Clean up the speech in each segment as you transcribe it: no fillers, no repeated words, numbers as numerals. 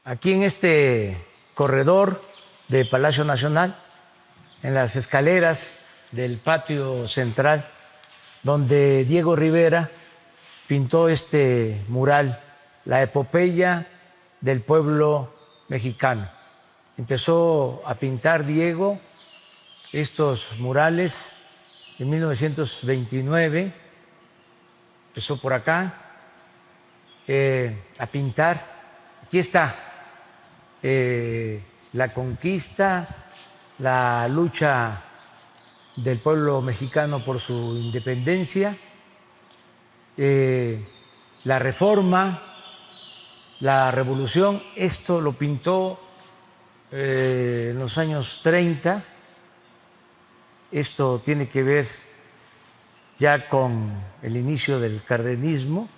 Aquí en este corredor de Palacio Nacional, en las escaleras del patio central, donde Diego Rivera pintó este mural, La epopeya del pueblo mexicano. Empezó a pintar Diego estos murales en 1929, empezó por acá a pintar. Aquí está la conquista, la lucha del pueblo mexicano por su independencia, la reforma, la revolución. Esto lo pintó en los años 30. Esto tiene que ver ya con el inicio del cardenismo.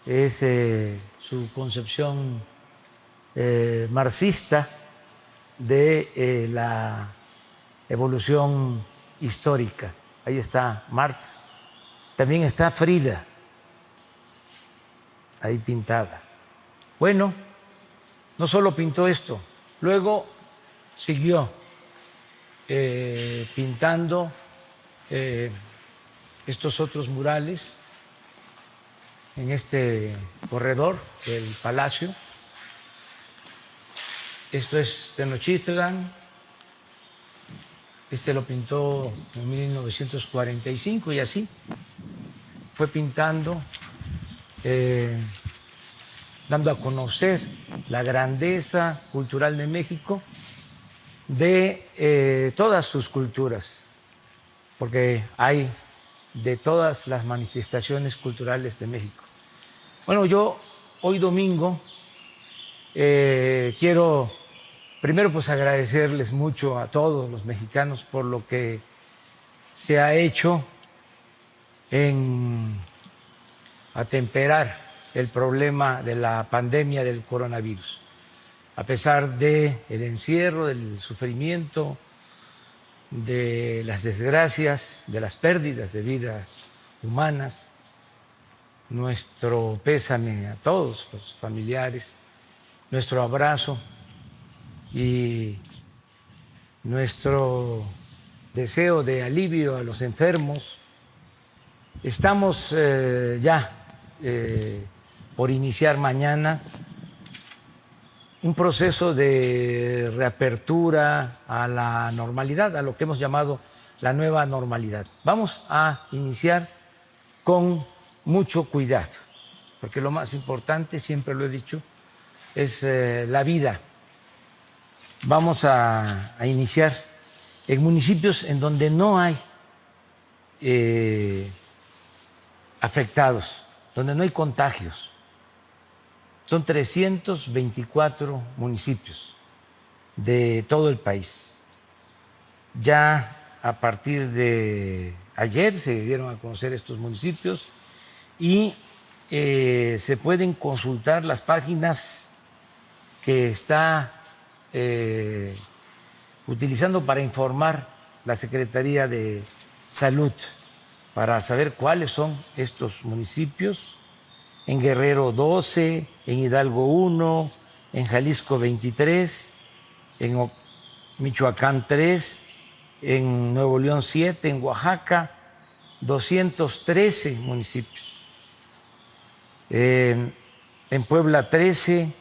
Es su concepción marxista de la evolución histórica. Ahí está Marx. También está Frida, ahí pintada. Bueno, no solo pintó esto, luego siguió pintando estos otros murales en este corredor del Palacio. Esto es Tenochtitlan. Este lo pintó en 1945 y así fue pintando, dando a conocer la grandeza cultural de México, de todas sus culturas, porque hay de todas las manifestaciones culturales de México. Bueno, yo hoy domingo quiero primero pues agradecerles mucho a todos los mexicanos por lo que se ha hecho en atemperar el problema de la pandemia del coronavirus. A pesar del encierro, del sufrimiento, de las desgracias, de las pérdidas de vidas humanas, nuestro pésame a todos los familiares, nuestro abrazo y nuestro deseo de alivio a los enfermos. Estamos ya por iniciar mañana un proceso de reapertura a la normalidad, a lo que hemos llamado la nueva normalidad. Vamos a iniciar con mucho cuidado, porque lo más importante, siempre lo he dicho, es la vida. Vamos a iniciar en municipios en donde no hay afectados, donde no hay contagios. Son 324 municipios de todo el país. Ya a partir de ayer se dieron a conocer estos municipios y se pueden consultar las páginas que está utilizando para informar la Secretaría de Salud, para saber cuáles son estos municipios. En Guerrero 12, en Hidalgo 1, en Jalisco 23, en Michoacán 3, en Nuevo León 7, en Oaxaca 213 municipios, en Puebla 13,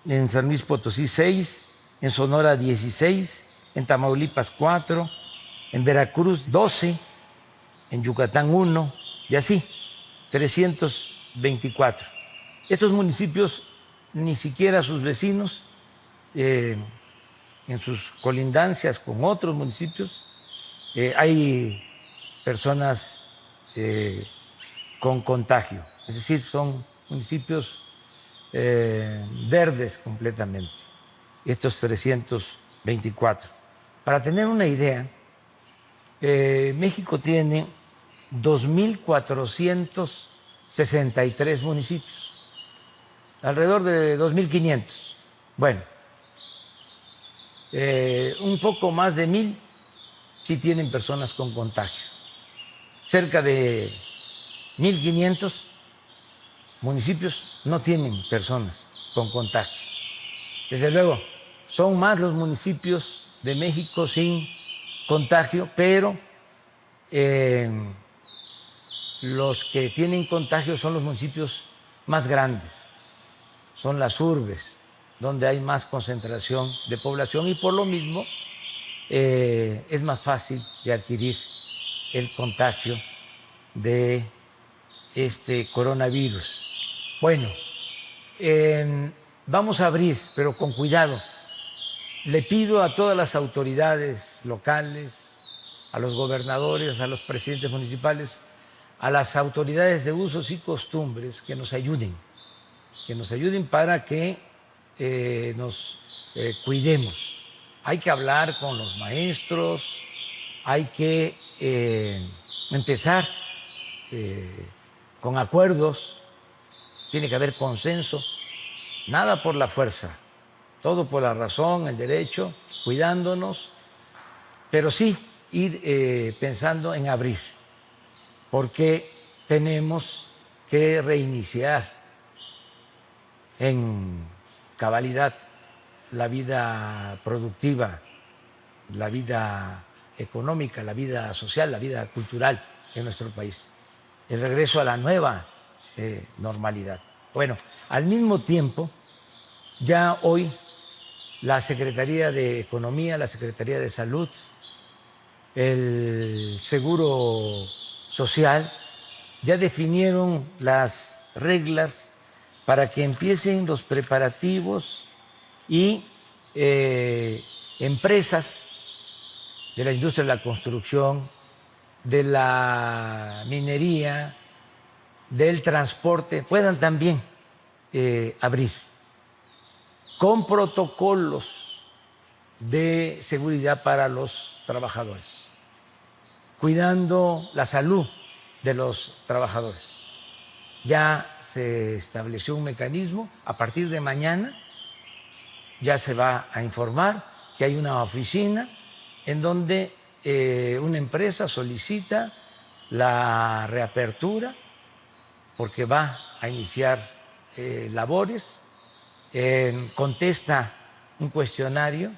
en San Luis Potosí 6, en Sonora 16, en Tamaulipas 4, en Veracruz 12, en Yucatán 1 y así, 324. Estos municipios, ni siquiera sus vecinos, en sus colindancias con otros municipios, hay personas con contagio. Es decir, son municipios verdes completamente, estos 324. Para tener una idea, México tiene 2.463 municipios, alrededor de 2.500. Bueno, un poco más de 1.000 sí tienen personas con contagio. Cerca de 1.500 municipios no tienen personas con contagio. Desde luego, son más los municipios de México sin contagio, pero los que tienen contagio son los municipios más grandes, son las urbes, donde hay más concentración de población y por lo mismo es más fácil de adquirir el contagio de este coronavirus. Bueno, vamos a abrir, pero con cuidado. Le pido a todas las autoridades locales, a los gobernadores, a los presidentes municipales, a las autoridades de usos y costumbres que nos ayuden para que nos cuidemos. Hay que hablar con los maestros, hay que empezar con acuerdos, tiene que haber consenso, nada por la fuerza, todo por la razón, el derecho, cuidándonos, pero sí ir pensando en abrir, porque tenemos que reiniciar en cabalidad la vida productiva, la vida económica, la vida social, la vida cultural en nuestro país, el regreso a la nueva normalidad. Bueno, al mismo tiempo, ya hoy la Secretaría de Economía, la Secretaría de Salud, el Seguro Social, ya definieron las reglas para que empiecen los preparativos y empresas de la industria de la construcción, de la minería, del transporte, puedan también abrir con protocolos de seguridad para los trabajadores, cuidando la salud de los trabajadores. Ya se estableció un mecanismo, a partir de mañana ya se va a informar que hay una oficina en donde una empresa solicita la reapertura porque va a iniciar labores, contesta un cuestionario,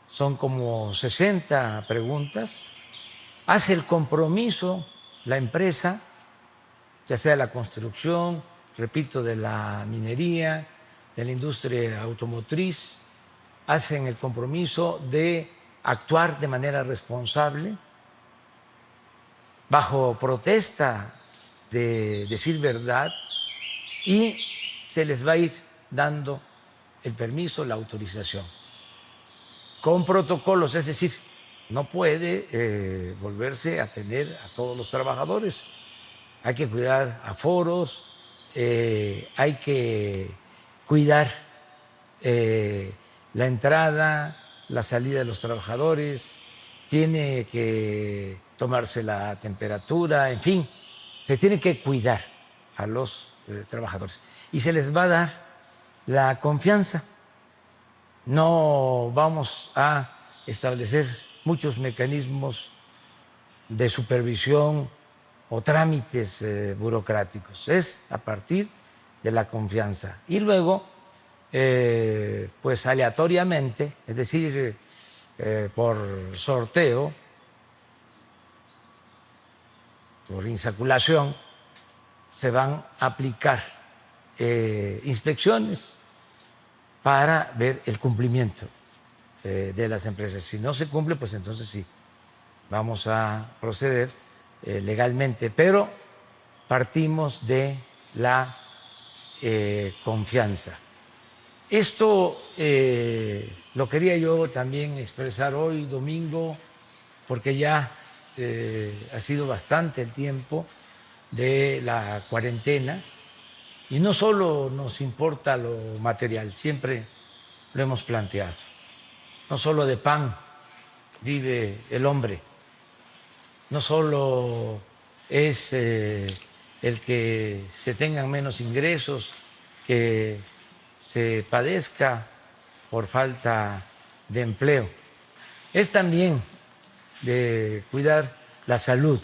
son como 60 preguntas, hace el compromiso la empresa, ya sea la construcción, repito, de la minería, de la industria automotriz, hacen el compromiso de actuar de manera responsable, bajo protesta de decir verdad, y se les va a ir dando el permiso, la autorización, con protocolos, es decir, no puede volverse a atender a todos los trabajadores, hay que cuidar aforos, hay que cuidar la entrada, la salida de los trabajadores, tiene que tomarse la temperatura, en fin, se tiene que cuidar a los trabajadores y se les va a dar la confianza. No vamos a establecer muchos mecanismos de supervisión o trámites burocráticos, es a partir de la confianza. Y luego, pues aleatoriamente, es decir, por sorteo, por insaculación, se van a aplicar inspecciones para ver el cumplimiento de las empresas. Si no se cumple, pues entonces sí, vamos a proceder legalmente, pero partimos de la confianza. Esto lo quería yo también expresar hoy, domingo, porque ya ha sido bastante el tiempo de la cuarentena y no solo nos importa lo material, siempre lo hemos planteado, no solo de pan vive el hombre, no solo es el que se tengan menos ingresos, que se padezca por falta de empleo, es también de cuidar la salud,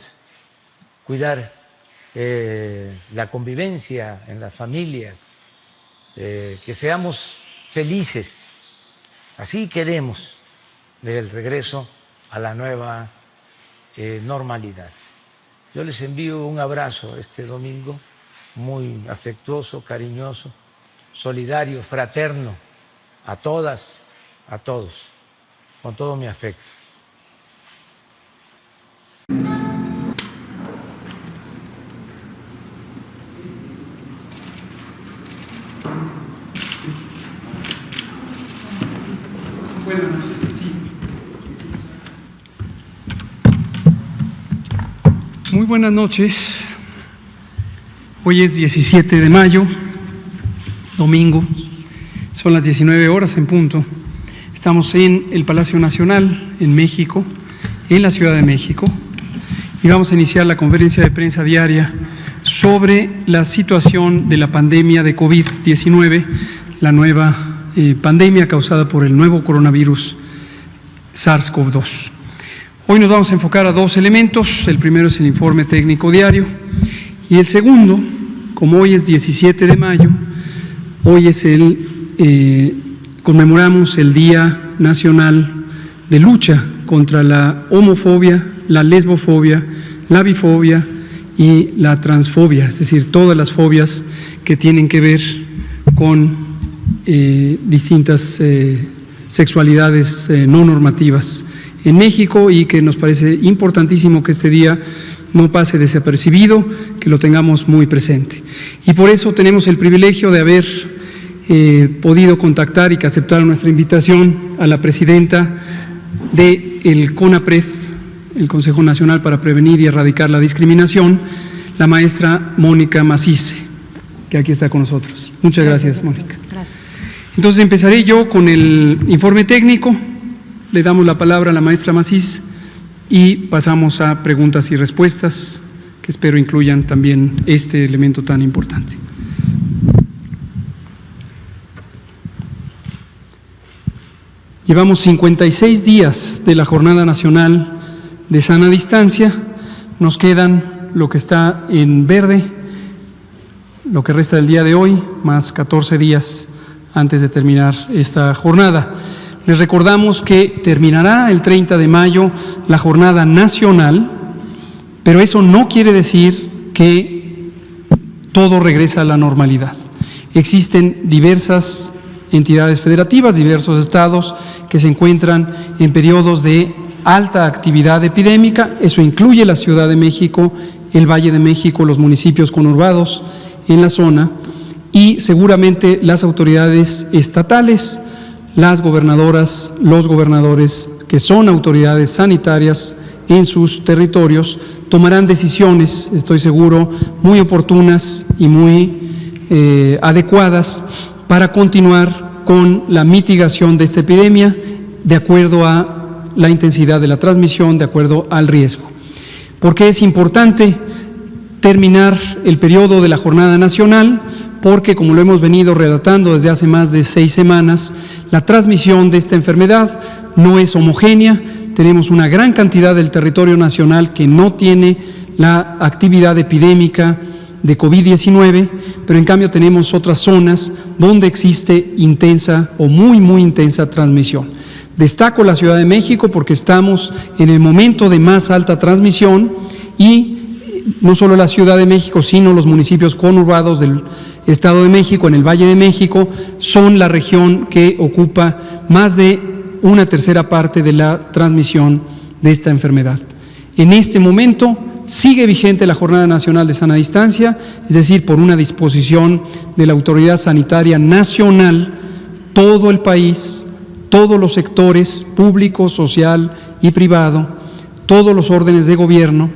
cuidar la convivencia en las familias, que seamos felices. Así queremos el regreso a la nueva normalidad. Yo les envío un abrazo este domingo, muy afectuoso, cariñoso, solidario, fraterno, a todas, a todos, con todo mi afecto. Buenas noches. Sí. Muy buenas noches. Hoy es 17 de mayo, domingo. Son las 19 horas en punto. Estamos en el Palacio Nacional, en México, en la Ciudad de México, y vamos a iniciar la conferencia de prensa diaria sobre la situación de la pandemia de COVID-19, la nueva pandemia causada por el nuevo coronavirus SARS-CoV-2. Hoy nos vamos a enfocar a dos elementos. El primero es el informe técnico diario y el segundo, como hoy es 17 de mayo, hoy es conmemoramos el Día Nacional de Lucha contra la homofobia, la lesbofobia, la bifobia y la transfobia, es decir, todas las fobias que tienen que ver con distintas sexualidades no normativas en México, y que nos parece importantísimo que este día no pase desapercibido, que lo tengamos muy presente. Y por eso tenemos el privilegio de haber podido contactar y que aceptaron nuestra invitación a la presidenta del CONAPRED, el Consejo Nacional para Prevenir y Erradicar la Discriminación, la maestra Mónica Macís, que aquí está con nosotros. Muchas gracias, Mónica. Gracias. Entonces empezaré yo con el informe técnico. Le damos la palabra a la maestra Macís y pasamos a preguntas y respuestas, que espero incluyan también este elemento tan importante. Llevamos 56 días de la Jornada Nacional de Sana Distancia. Nos quedan lo que está en verde, lo que resta del día de hoy, más 14 días antes de terminar esta jornada. Les recordamos que terminará el 30 de mayo la jornada nacional, pero eso no quiere decir que todo regresa a la normalidad. Existen diversas entidades federativas, diversos estados que se encuentran en periodos de alta actividad epidémica. Eso incluye la Ciudad de México, el Valle de México, los municipios conurbados en la zona, y seguramente las autoridades estatales, las gobernadoras, los gobernadores, que son autoridades sanitarias en sus territorios, tomarán decisiones, estoy seguro, muy oportunas y muy adecuadas para continuar con la mitigación de esta epidemia de acuerdo a la intensidad de la transmisión, de acuerdo al riesgo. ¿Por qué es importante terminar el periodo de la jornada nacional? Porque, como lo hemos venido relatando desde hace más de 6 semanas, la transmisión de esta enfermedad no es homogénea. Tenemos una gran cantidad del territorio nacional que no tiene la actividad epidémica de COVID-19, pero en cambio tenemos otras zonas donde existe intensa o muy intensa transmisión. Destaco la Ciudad de México porque estamos en el momento de más alta transmisión, y no solo la Ciudad de México, sino los municipios conurbados del Estado de México, en el Valle de México, son la región que ocupa más de una tercera parte de la transmisión de esta enfermedad. En este momento sigue vigente la Jornada Nacional de Sana Distancia, es decir, por una disposición de la Autoridad Sanitaria Nacional, todo el país, todos los sectores público, social y privado, todos los órdenes de gobierno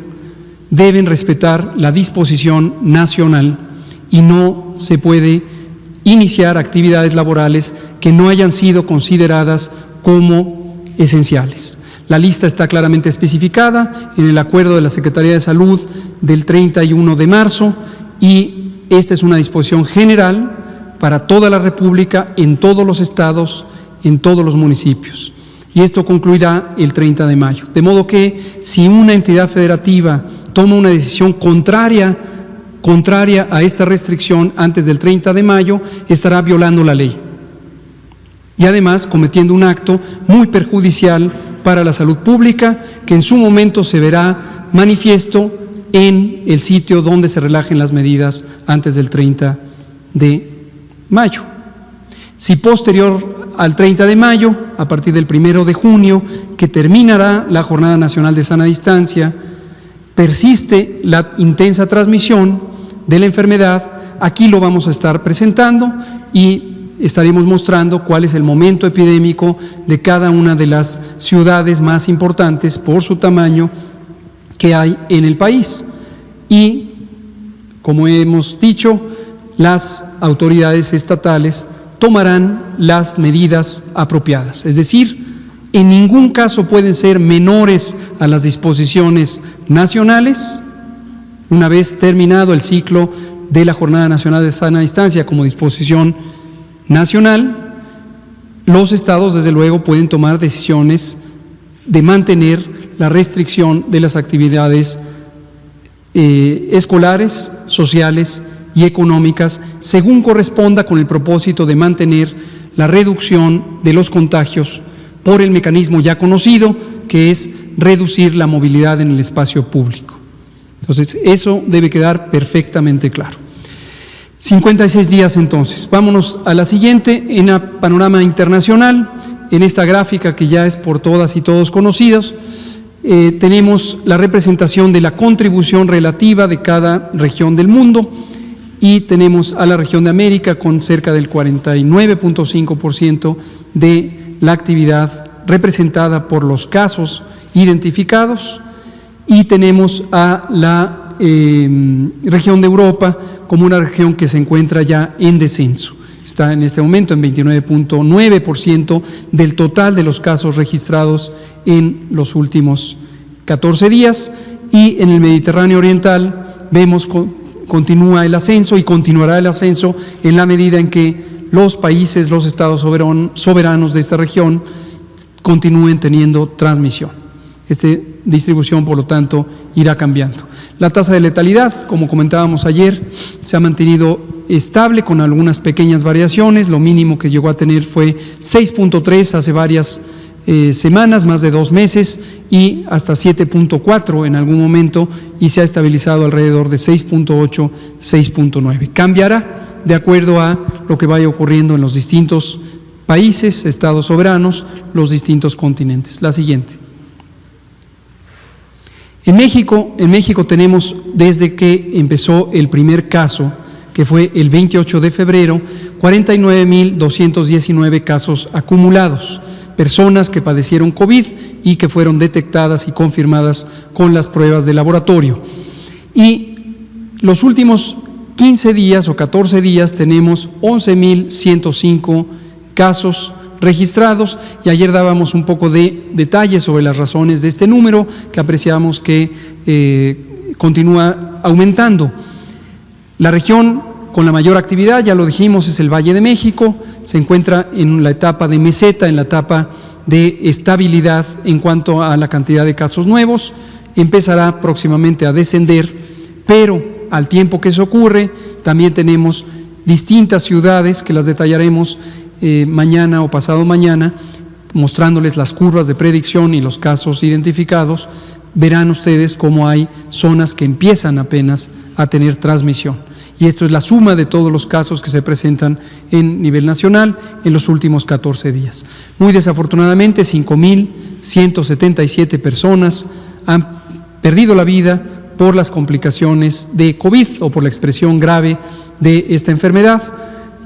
deben respetar la disposición nacional, y no se puede iniciar actividades laborales que no hayan sido consideradas como esenciales. La lista está claramente especificada en el acuerdo de la Secretaría de Salud del 31 de marzo, y esta es una disposición general para toda la República, en todos los estados, en todos los municipios. y esto concluirá el 30 de mayo. De modo que si una entidad federativa toma una decisión contraria a esta restricción antes del 30 de mayo, estará violando la ley y además cometiendo un acto muy perjudicial para la salud pública, que en su momento se verá manifiesto en el sitio donde se relajen las medidas antes del 30 de mayo. Si posterior al 30 de mayo, a partir del 1 de junio, que terminará la Jornada Nacional de Sana Distancia, persiste la intensa transmisión de la enfermedad, aquí lo vamos a estar presentando y estaremos mostrando cuál es el momento epidémico de cada una de las ciudades más importantes por su tamaño que hay en el país. Y, como hemos dicho, las autoridades estatales tomarán las medidas apropiadas, es decir, en ningún caso pueden ser menores a las disposiciones nacionales. Una vez terminado el ciclo de la Jornada Nacional de Sana Distancia como disposición nacional, los estados desde luego pueden tomar decisiones de mantener la restricción de las actividades escolares, sociales y económicas según corresponda, con el propósito de mantener la reducción de los contagios por el mecanismo ya conocido, que es reducir la movilidad en el espacio público. Entonces, eso debe quedar perfectamente claro. 56 días entonces. Vámonos a la siguiente, en el panorama internacional. En esta gráfica que ya es por todas y todos conocidos, tenemos la representación de la contribución relativa de cada región del mundo y tenemos a la región de América con cerca del 49.5% de la actividad representada por los casos identificados, y tenemos a la región de Europa como una región que se encuentra ya en descenso. Está en este momento en 29.9% del total de los casos registrados en los últimos 14 días, y en el Mediterráneo Oriental vemos continúa el ascenso y continuará el ascenso en la medida en que los países, los estados soberanos de esta región continúen teniendo transmisión. Esta distribución, por lo tanto, irá cambiando. La tasa de letalidad, como comentábamos ayer, se ha mantenido estable con algunas pequeñas variaciones. Lo mínimo que llegó a tener fue 6.3 hace varias semanas, más de 2 meses, y hasta 7.4 en algún momento, y se ha estabilizado alrededor de 6.8, 6.9. Cambiará de acuerdo a lo que vaya ocurriendo en los distintos países, estados soberanos, los distintos continentes. La siguiente. En México tenemos, desde que empezó el primer caso, que fue el 28 de febrero, 49.219 casos acumulados, personas que padecieron COVID y que fueron detectadas y confirmadas con las pruebas de laboratorio. Y los últimos 15 días o 14 días tenemos 11.105 casos registrados, y ayer dábamos un poco de detalles sobre las razones de este número, que apreciamos que continúa aumentando. La región con la mayor actividad, ya lo dijimos, es el Valle de México. Se encuentra en la etapa de meseta, en la etapa de estabilidad en cuanto a la cantidad de casos nuevos. Empezará próximamente a descender, pero al tiempo que eso ocurre, también tenemos distintas ciudades que las detallaremos mañana o pasado mañana, mostrándoles las curvas de predicción y los casos identificados. Verán ustedes cómo hay zonas que empiezan apenas a tener transmisión. Y esto es la suma de todos los casos que se presentan en nivel nacional en los últimos 14 días. Muy desafortunadamente, 5.177 personas han perdido la vida por las complicaciones de COVID o por la expresión grave de esta enfermedad,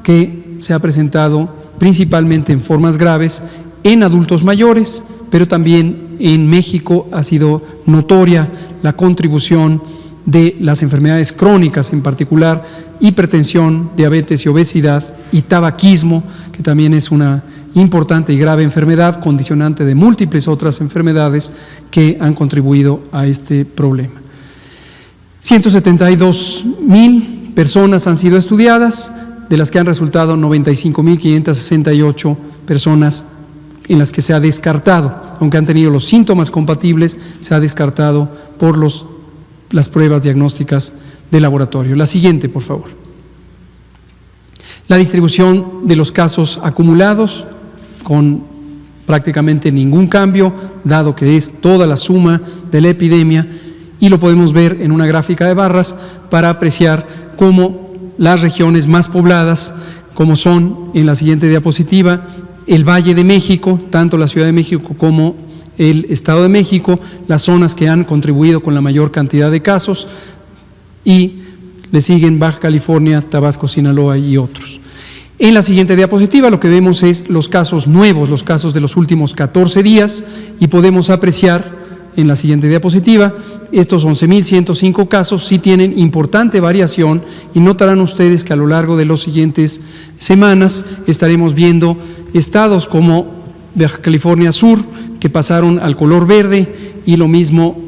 que se ha presentado principalmente en formas graves en adultos mayores, pero también en México ha sido notoria la contribución de las enfermedades crónicas, en particular hipertensión, diabetes y obesidad, y tabaquismo, que también es una importante y grave enfermedad, condicionante de múltiples otras enfermedades que han contribuido a este problema. 172.000 personas han sido estudiadas, de las que han resultado 95.568 personas en las que se ha descartado, aunque han tenido los síntomas compatibles, se ha descartado por las pruebas diagnósticas de laboratorio. La siguiente, por favor. La distribución de los casos acumulados con prácticamente ningún cambio, dado que es toda la suma de la epidemia, y lo podemos ver en una gráfica de barras para apreciar cómo las regiones más pobladas, como son en la siguiente diapositiva, el Valle de México, tanto la Ciudad de México como el Estado de México, las zonas que han contribuido con la mayor cantidad de casos, y le siguen Baja California, Tabasco, Sinaloa y otros. En la siguiente diapositiva lo que vemos es los casos nuevos, los casos de los últimos 14 días, y podemos apreciar en la siguiente diapositiva, estos 11.105 casos sí tienen importante variación, y notarán ustedes que a lo largo de las siguientes semanas estaremos viendo estados como Baja California Sur, que pasaron al color verde, y lo mismo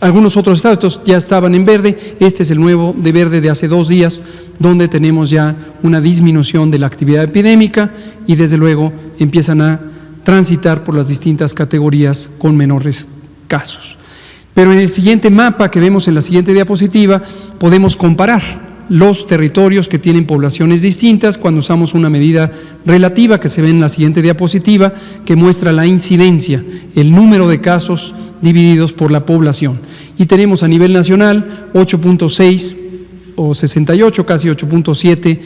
algunos otros estados. Estos ya estaban en verde. Este es el nuevo de verde de hace 2 días, donde tenemos ya una disminución de la actividad epidémica y desde luego empiezan a transitar por las distintas categorías con menores casos. Pero en el siguiente mapa que vemos en la siguiente diapositiva podemos comparar los territorios que tienen poblaciones distintas cuando usamos una medida relativa que se ve en la siguiente diapositiva, que muestra la incidencia, el número de casos divididos por la población. Y tenemos a nivel nacional 8.6 o 68, casi 8.7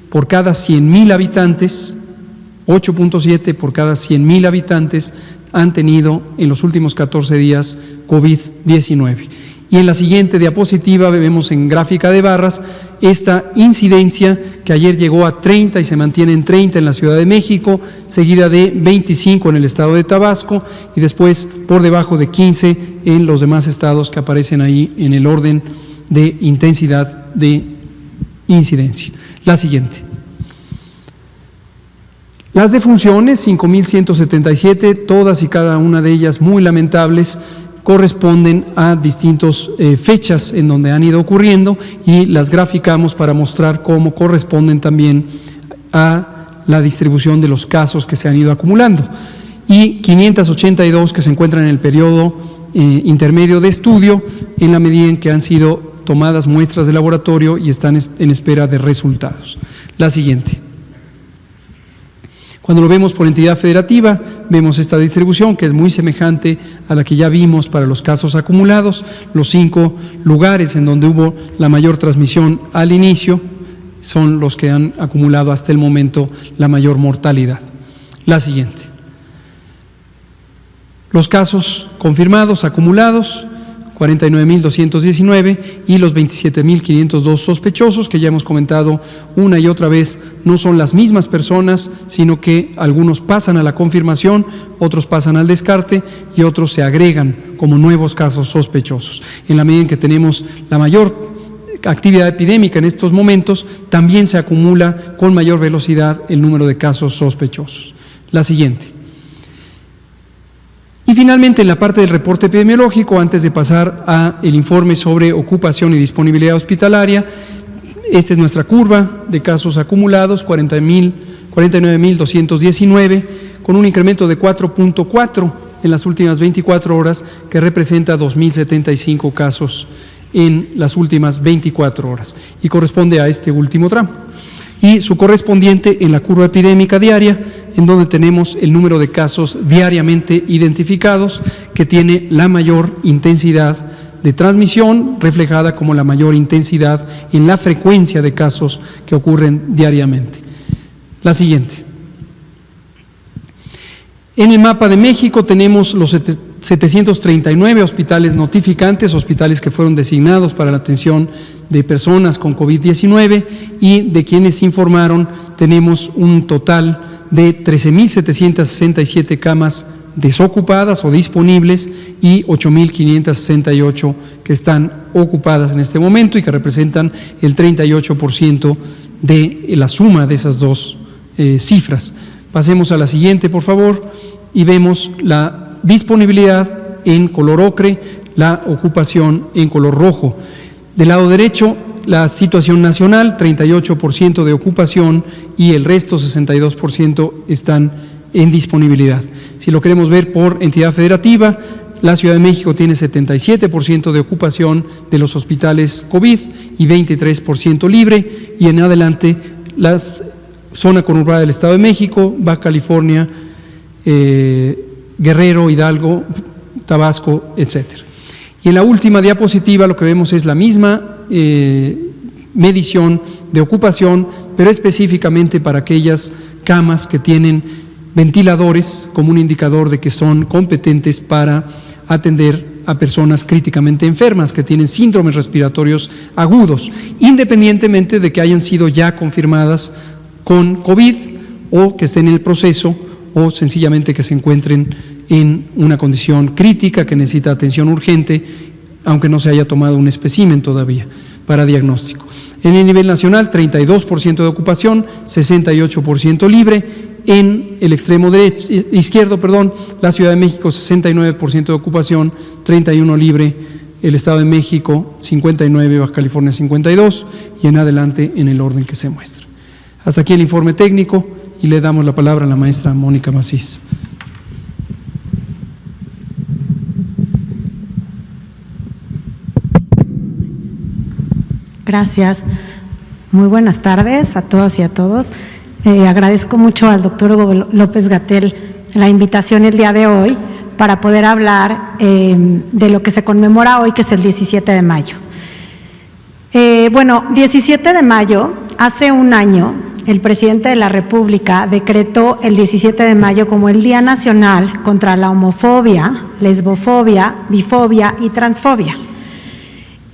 por cada 100.000 habitantes, 8.7 por cada 100.000 habitantes han tenido en los últimos 14 días COVID-19. Y en la siguiente diapositiva vemos en gráfica de barras esta incidencia que ayer llegó a 30 y se mantiene en 30 en la Ciudad de México, seguida de 25 en el estado de Tabasco y después por debajo de 15 en los demás estados que aparecen ahí en el orden de intensidad de incidencia. La siguiente. Las defunciones, 5.177, todas y cada una de ellas muy lamentables, corresponden a distintas fechas en donde han ido ocurriendo y las graficamos para mostrar cómo corresponden también a la distribución de los casos que se han ido acumulando. Y 582 que se encuentran en el periodo intermedio de estudio, en la medida en que han sido tomadas muestras de laboratorio y están en espera de resultados. La siguiente. Cuando lo vemos por entidad federativa, vemos esta distribución que es muy semejante a la que ya vimos para los casos acumulados. Los 5 lugares en donde hubo la mayor transmisión al inicio son los que han acumulado hasta el momento la mayor mortalidad. La siguiente. Los casos confirmados, acumulados, 49.219 y los 27.502 sospechosos, que ya hemos comentado una y otra vez, no son las mismas personas, sino que algunos pasan a la confirmación, otros pasan al descarte y otros se agregan como nuevos casos sospechosos. En la medida en que tenemos la mayor actividad epidémica en estos momentos, también se acumula con mayor velocidad el número de casos sospechosos. La siguiente. Y finalmente, en la parte del reporte epidemiológico, antes de pasar al informe sobre ocupación y disponibilidad hospitalaria, esta es nuestra curva de casos acumulados, 49.219, con un incremento de 4.4 en las últimas 24 horas, que representa 2.075 casos en las últimas 24 horas, y corresponde a este último tramo. Y su correspondiente en la curva epidémica diaria, en donde tenemos el número de casos diariamente identificados, que tiene la mayor intensidad de transmisión, reflejada como la mayor intensidad en la frecuencia de casos que ocurren diariamente. La siguiente. En el mapa de México tenemos los 739 hospitales notificantes, hospitales que fueron designados para la atención de personas con COVID-19, y de quienes informaron tenemos un total de 13.767 camas desocupadas o disponibles y 8.568 que están ocupadas en este momento y que representan el 38% de la suma de esas dos cifras. Pasemos a la siguiente, por favor, y vemos la disponibilidad en color ocre, la ocupación en color rojo. Del lado derecho, la situación nacional, 38% de ocupación y el resto, 62%, están en disponibilidad. Si lo queremos ver por entidad federativa, la Ciudad de México tiene 77% de ocupación de los hospitales COVID y 23% libre, y en adelante la zona conurbada del Estado de México, Baja California, Guerrero, Hidalgo, Tabasco, etcétera. Y en la última diapositiva lo que vemos es la misma medición de ocupación, pero específicamente para aquellas camas que tienen ventiladores como un indicador de que son competentes para atender a personas críticamente enfermas que tienen síndromes respiratorios agudos, independientemente de que hayan sido ya confirmadas con COVID o que estén en el proceso o sencillamente que se encuentren en una condición crítica que necesita atención urgente, aunque no se haya tomado un espécimen todavía para diagnóstico. En el nivel nacional, 32% de ocupación, 68% libre. En el extremo izquierdo, la Ciudad de México, 69% de ocupación, 31% libre. El Estado de México, 59%, Baja California, 52%, y en adelante en el orden que se muestra. Hasta aquí el informe técnico y le damos la palabra a la maestra Mónica Macís. Gracias. Muy buenas tardes a todas y a todos. Agradezco mucho al doctor Hugo López-Gatell la invitación el día de hoy para poder hablar de lo que se conmemora hoy, que es el 17 de mayo. 17 de mayo, hace un año, el presidente de la República decretó el 17 de mayo como el Día Nacional contra la homofobia, lesbofobia, bifobia y transfobia.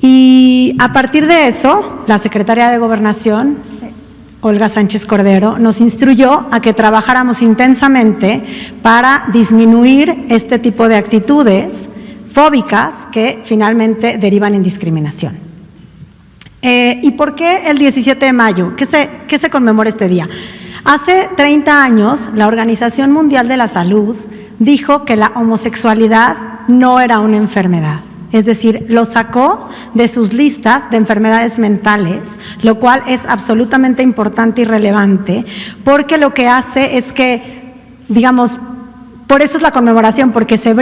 Y a partir de eso, la Secretaría de Gobernación, Olga Sánchez Cordero, nos instruyó a que trabajáramos intensamente para disminuir este tipo de actitudes fóbicas que finalmente derivan en discriminación. ¿Y por qué el 17 de mayo? ¿Qué se conmemora este día? Hace 30 años, la Organización Mundial de la Salud dijo que la homosexualidad no era una enfermedad. Es decir, lo sacó de sus listas de enfermedades mentales, lo cual es absolutamente importante y relevante, porque lo que hace es que, digamos, por eso es la conmemoración, porque se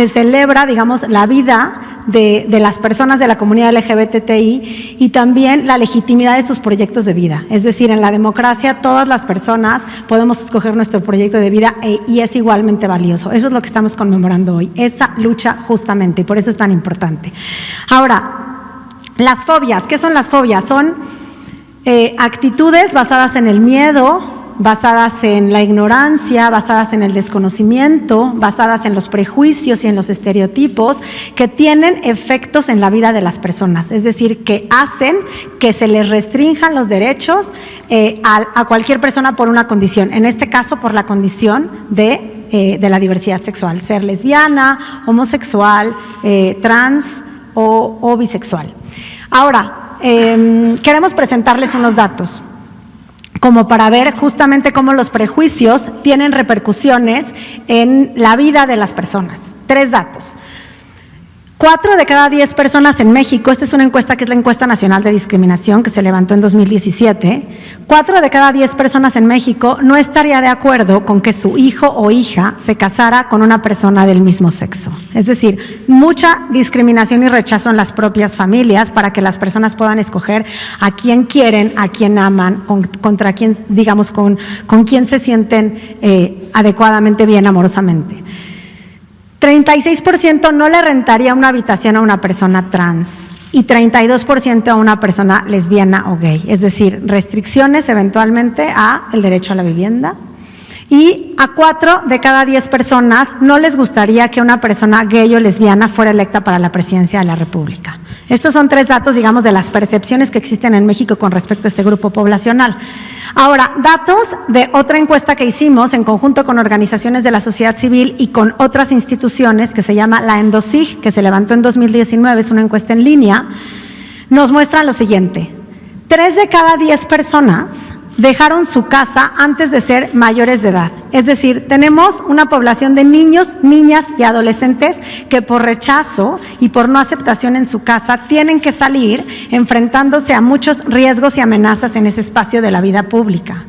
celebra, digamos, la vida de las personas de la comunidad LGBTI y también la legitimidad de sus proyectos de vida. Es decir, en la democracia todas las personas podemos escoger nuestro proyecto de vida y es igualmente valioso. Eso es lo que estamos conmemorando hoy, esa lucha justamente, y por eso es tan importante. Ahora, las fobias, ¿qué son las fobias? Son actitudes basadas en el miedo, basadas en la ignorancia, basadas en el desconocimiento, basadas en los prejuicios y en los estereotipos que tienen efectos en la vida de las personas, es decir, que hacen que se les restrinjan los derechos a cualquier persona por una condición, en este caso por la condición de la diversidad sexual, ser lesbiana, homosexual, trans o bisexual. Ahora, queremos presentarles unos datos como para ver justamente cómo los prejuicios tienen repercusiones en la vida de las personas. 3 datos. 4 de cada 10 personas en México, esta es una encuesta que es la Encuesta Nacional de Discriminación que se levantó en 2017, 4 de cada 10 personas en México no estaría de acuerdo con que su hijo o hija se casara con una persona del mismo sexo. Es decir, mucha discriminación y rechazo en las propias familias para que las personas puedan escoger a quién quieren, a quién aman, contra quién, digamos, con quién se sienten adecuadamente bien amorosamente. 36% no le rentaría una habitación a una persona trans y 32% a una persona lesbiana o gay, es decir, restricciones eventualmente a el derecho a la vivienda. Y a 4 de cada 10 personas no les gustaría que una persona gay o lesbiana fuera electa para la presidencia de la República. Estos son 3 datos, digamos, de las percepciones que existen en México con respecto a este grupo poblacional. Ahora, datos de otra encuesta que hicimos en conjunto con organizaciones de la sociedad civil y con otras instituciones que se llama la Endosig, que se levantó en 2019, es una encuesta en línea, nos muestran lo siguiente: 3 de cada 10 personas dejaron su casa antes de ser mayores de edad. Es decir, tenemos una población de niños, niñas y adolescentes que por rechazo y por no aceptación en su casa tienen que salir enfrentándose a muchos riesgos y amenazas en ese espacio de la vida pública.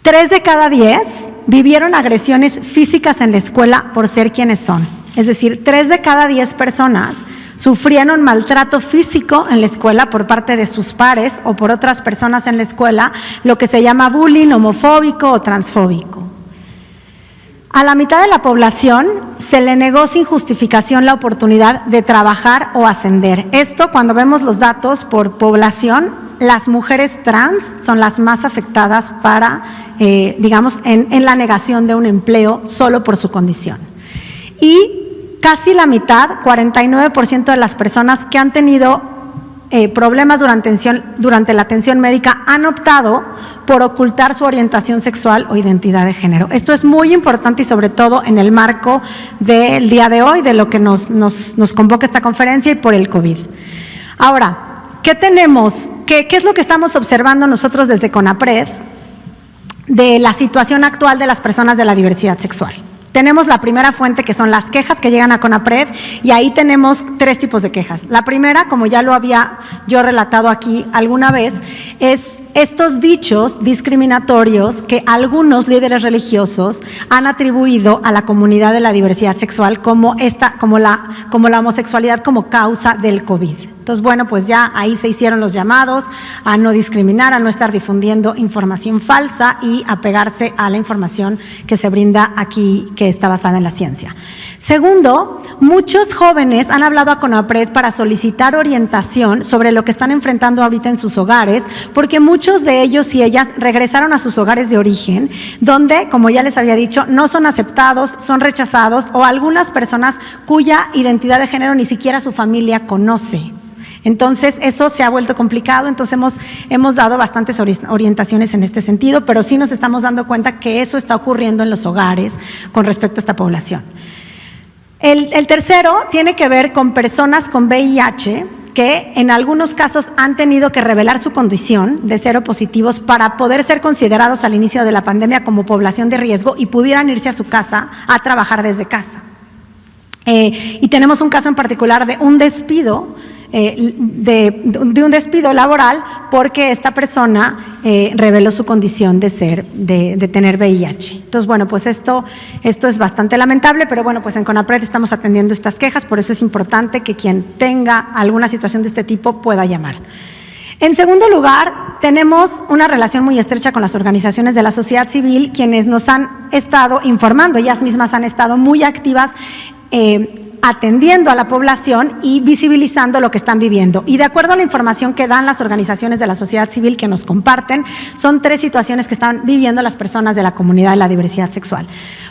3 de cada 10 vivieron agresiones físicas en la escuela por ser quienes son. Es decir, 3 de cada 10 personas sufrieron maltrato físico en la escuela por parte de sus pares o por otras personas en la escuela, lo que se llama bullying homofóbico o transfóbico. A la mitad de la población se le negó sin justificación la oportunidad de trabajar o ascender. Esto, cuando vemos los datos por población, las mujeres trans son las más afectadas para, en la negación de un empleo solo por su condición. Y casi la mitad, 49% de las personas que han tenido problemas durante la atención médica han optado por ocultar su orientación sexual o identidad de género. Esto es muy importante y sobre todo en el marco del día de hoy, de lo que nos convoca esta conferencia y por el COVID. Ahora, ¿qué tenemos? ¿Qué es lo que estamos observando nosotros desde CONAPRED de la situación actual de las personas de la diversidad sexual? Tenemos la primera fuente, que son las quejas que llegan a CONAPRED, y ahí tenemos 3 tipos de quejas. La primera, como ya lo había yo relatado aquí alguna vez, es estos dichos discriminatorios que algunos líderes religiosos han atribuido a la comunidad de la diversidad sexual como la homosexualidad como causa del COVID. Entonces, bueno, pues ya ahí se hicieron los llamados a no discriminar, a no estar difundiendo información falsa y a pegarse a la información que se brinda aquí, que está basada en la ciencia. Segundo, muchos jóvenes han hablado a CONAPRED para solicitar orientación sobre lo que están enfrentando ahorita en sus hogares, porque muchos de ellos y ellas regresaron a sus hogares de origen, donde, como ya les había dicho, no son aceptados, son rechazados, o algunas personas cuya identidad de género ni siquiera su familia conoce. Entonces, eso se ha vuelto complicado, entonces hemos dado bastantes orientaciones en este sentido, pero sí nos estamos dando cuenta que eso está ocurriendo en los hogares con respecto a esta población. El tercero tiene que ver con personas con VIH que en algunos casos han tenido que revelar su condición de seropositivos para poder ser considerados al inicio de la pandemia como población de riesgo y pudieran irse a su casa a trabajar desde casa. Y tenemos un caso en particular de un despido, de un despido laboral porque esta persona reveló su condición de tener VIH. Entonces, bueno, pues esto es bastante lamentable, pero bueno, pues en CONAPRED estamos atendiendo estas quejas, por eso es importante que quien tenga alguna situación de este tipo pueda llamar. En segundo lugar, tenemos una relación muy estrecha con las organizaciones de la sociedad civil, quienes nos han estado informando, ellas mismas han estado muy activas atendiendo a la población y visibilizando lo que están viviendo. Y de acuerdo a la información que dan las organizaciones de la sociedad civil que nos comparten, son 3 situaciones que están viviendo las personas de la comunidad de la diversidad sexual.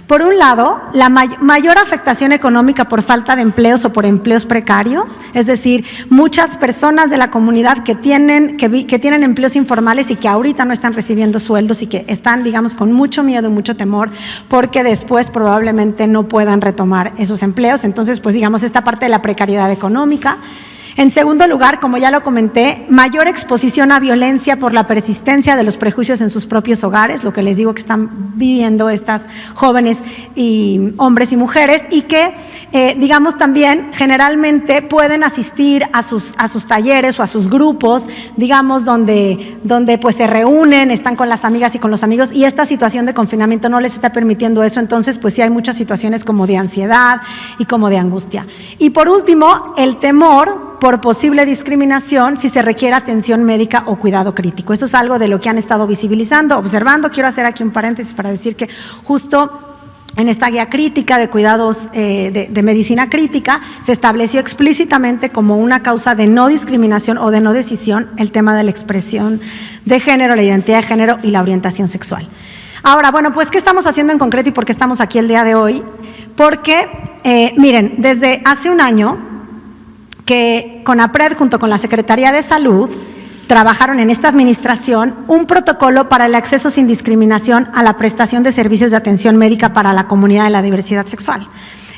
Por un lado, la mayor afectación económica por falta de empleos o por empleos precarios, es decir, muchas personas de la comunidad que tienen empleos informales y que ahorita no están recibiendo sueldos y que están, digamos, con mucho miedo y mucho temor porque después probablemente no puedan retomar esos empleos. Entonces, pues digamos, esta parte de la precariedad económica. En segundo lugar, como ya lo comenté, mayor exposición a violencia por la persistencia de los prejuicios en sus propios hogares, lo que les digo que están viviendo estas jóvenes y hombres y mujeres, y que, digamos, también generalmente pueden asistir a sus talleres o a sus grupos, digamos, donde pues se reúnen, están con las amigas y con los amigos, y esta situación de confinamiento no les está permitiendo eso. Entonces, pues sí hay muchas situaciones como de ansiedad y como de angustia. Y por último, el temor por posible discriminación si se requiere atención médica o cuidado crítico. Eso es algo de lo que han estado visibilizando, observando. Quiero hacer aquí un paréntesis para decir que justo en esta guía crítica de cuidados de medicina crítica se estableció explícitamente como una causa de no discriminación o de no decisión el tema de la expresión de género, la identidad de género y la orientación sexual. Ahora, bueno, pues, ¿qué estamos haciendo en concreto y por qué estamos aquí el día de hoy? Porque, miren, desde hace un año que CONAPRED junto con la Secretaría de Salud trabajaron en esta administración un protocolo para el acceso sin discriminación a la prestación de servicios de atención médica para la comunidad de la diversidad sexual.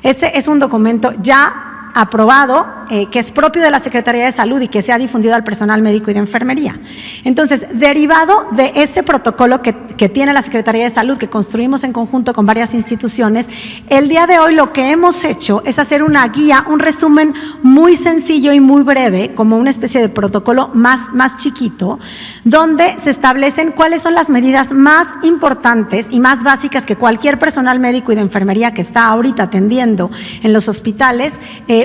Ese es un documento ya aprobado, que es propio de la Secretaría de Salud y que se ha difundido al personal médico y de enfermería. Entonces, derivado de ese protocolo que tiene la Secretaría de Salud, que construimos en conjunto con varias instituciones, el día de hoy lo que hemos hecho es hacer una guía, un resumen muy sencillo y muy breve, como una especie de protocolo más chiquito, donde se establecen cuáles son las medidas más importantes y más básicas que cualquier personal médico y de enfermería que está ahorita atendiendo en los hospitales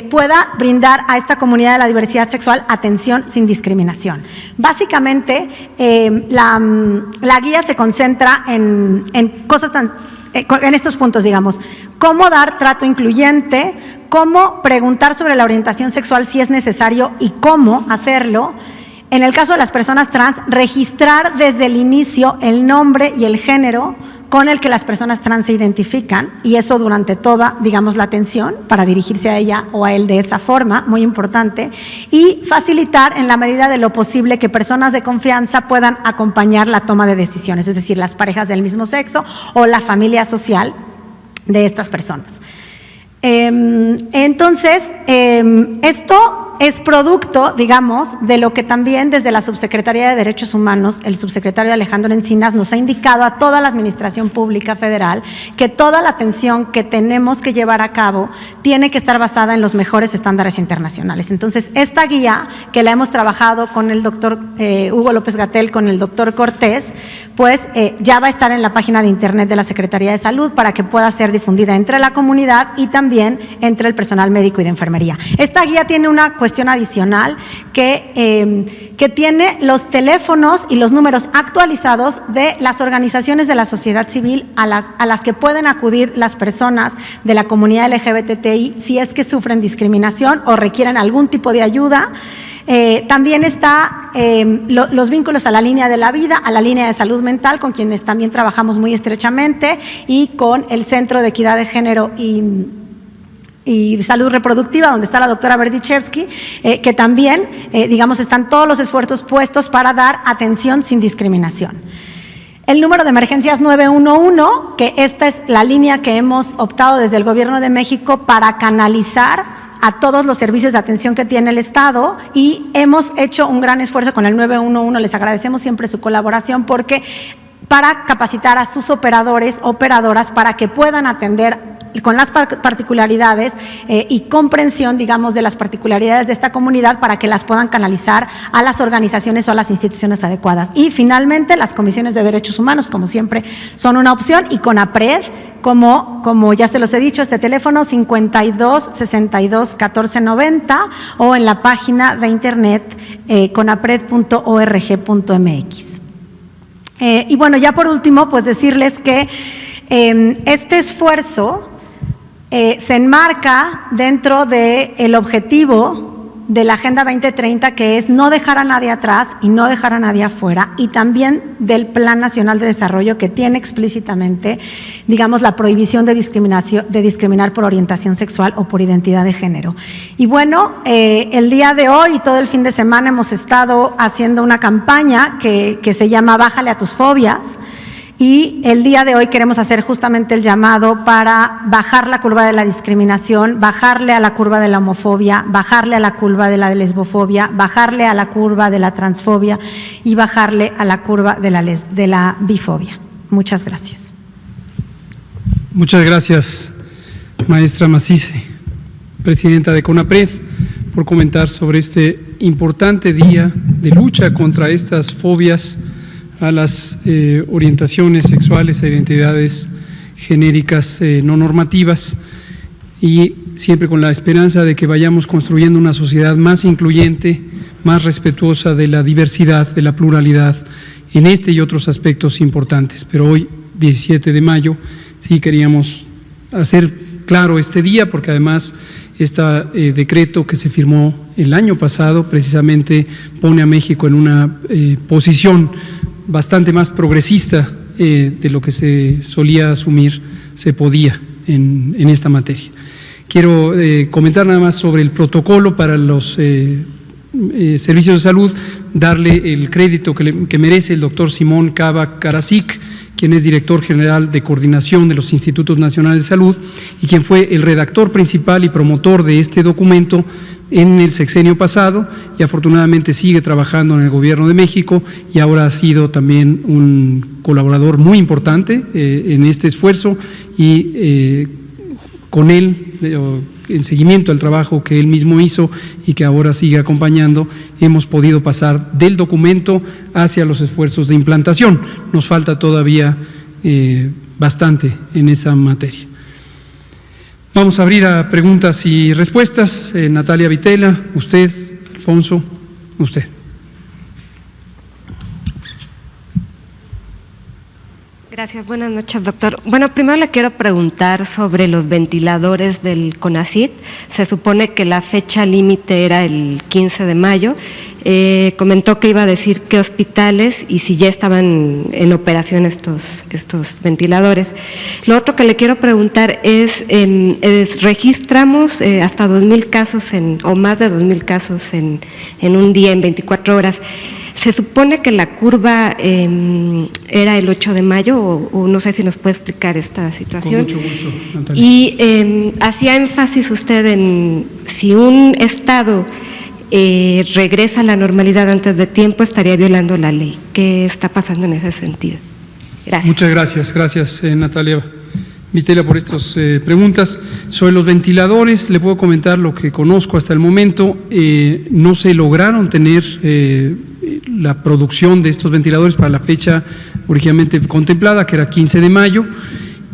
pueda brindar a esta comunidad de la diversidad sexual atención sin discriminación. Básicamente, la guía se concentra en cosas en estos puntos, digamos, cómo dar trato incluyente, cómo preguntar sobre la orientación sexual si es necesario y cómo hacerlo. En el caso de las personas trans, registrar desde el inicio el nombre y el género con el que las personas trans se identifican, y eso durante toda, digamos, la atención, para dirigirse a ella o a él de esa forma, muy importante, y facilitar en la medida de lo posible que personas de confianza puedan acompañar la toma de decisiones, es decir, las parejas del mismo sexo o la familia social de estas personas. Entonces, esto es producto, digamos, de lo que también desde la Subsecretaría de Derechos Humanos, el subsecretario Alejandro Encinas nos ha indicado a toda la Administración Pública Federal que toda la atención que tenemos que llevar a cabo tiene que estar basada en los mejores estándares internacionales. Entonces, esta guía que la hemos trabajado con el doctor Hugo López-Gatell, con el doctor Cortés, pues ya va a estar en la página de internet de la Secretaría de Salud para que pueda ser difundida entre la comunidad y también entre el personal médico y de enfermería. Esta guía tiene una cuestión adicional que tiene los teléfonos y los números actualizados de las organizaciones de la sociedad civil a las que pueden acudir las personas de la comunidad LGBTI si es que sufren discriminación o requieren algún tipo de ayuda. También está los vínculos a la línea de la vida, a la línea de salud mental, con quienes también trabajamos muy estrechamente, y con el Centro de Equidad de Género y Salud Reproductiva, donde está la doctora Berdichevsky, que también, digamos, están todos los esfuerzos puestos para dar atención sin discriminación. El número de emergencias 911, que esta es la línea que hemos optado desde el Gobierno de México para canalizar a todos los servicios de atención que tiene el Estado, y hemos hecho un gran esfuerzo con el 911, les agradecemos siempre su colaboración, porque para capacitar a sus operadores, operadoras, para que puedan atender con las particularidades y comprensión, digamos, de las particularidades de esta comunidad, para que las puedan canalizar a las organizaciones o a las instituciones adecuadas. Y finalmente, las comisiones de derechos humanos, como siempre, son una opción, y CONAPRED, como ya se los he dicho, este teléfono 52 62 14 90, o en la página de internet conapred.org.mx. Y bueno, ya por último, pues decirles que este esfuerzo se enmarca dentro del objetivo de la Agenda 2030, que es no dejar a nadie atrás y no dejar a nadie afuera, y también del Plan Nacional de Desarrollo, que tiene explícitamente, digamos, la prohibición de discriminar por orientación sexual o por identidad de género. Y bueno, el día de hoy y todo el fin de semana hemos estado haciendo una campaña que se llama Bájale a tus fobias, y el día de hoy queremos hacer justamente el llamado para bajar la curva de la discriminación, bajarle a la curva de la homofobia, bajarle a la curva de la lesbofobia, bajarle a la curva de la transfobia y bajarle a la curva de la bifobia. Muchas gracias. Muchas gracias, maestra Macice, presidenta de CONAPRED, por comentar sobre este importante día de lucha contra estas fobias a las orientaciones sexuales, a identidades genéricas no normativas, y siempre con la esperanza de que vayamos construyendo una sociedad más incluyente, más respetuosa de la diversidad, de la pluralidad, en este y otros aspectos importantes. Pero hoy, 17 de mayo, sí queríamos hacer claro este día, porque además este decreto que se firmó el año pasado precisamente pone a México en una posición bastante más progresista de lo que se solía asumir se podía en esta materia. Quiero comentar nada más sobre el protocolo para los servicios de salud, darle el crédito que merece el doctor Simón Cava Karasik, quien es director general de coordinación de los Institutos Nacionales de Salud y quien fue el redactor principal y promotor de este documento en el sexenio pasado, y afortunadamente sigue trabajando en el Gobierno de México y ahora ha sido también un colaborador muy importante en este esfuerzo, y con él, en seguimiento al trabajo que él mismo hizo y que ahora sigue acompañando, hemos podido pasar del documento hacia los esfuerzos de implantación. Nos falta todavía bastante en esa materia. Vamos a abrir a preguntas y respuestas. Natalia Vitela, usted, Alfonso, usted. Gracias, buenas noches, doctor. Bueno, primero le quiero preguntar sobre los ventiladores del CONACYT. Se supone que la fecha límite era el 15 de mayo. Comentó que iba a decir qué hospitales y si ya estaban en operación estos ventiladores. Lo otro que le quiero preguntar es, registramos hasta 2,000 casos o más de 2,000 casos en un día, en 24 horas. Se supone que la curva era el 8 de mayo, o no sé si nos puede explicar esta situación. Con mucho gusto, Natalia. Y hacía énfasis usted en si un Estado regresa a la normalidad antes de tiempo, estaría violando la ley. ¿Qué está pasando en ese sentido? Gracias. Muchas gracias. Gracias, Natalia Vitela, por estas preguntas. Sobre los ventiladores, le puedo comentar lo que conozco hasta el momento. No se lograron tener la producción de estos ventiladores para la fecha originalmente contemplada, que era 15 de mayo,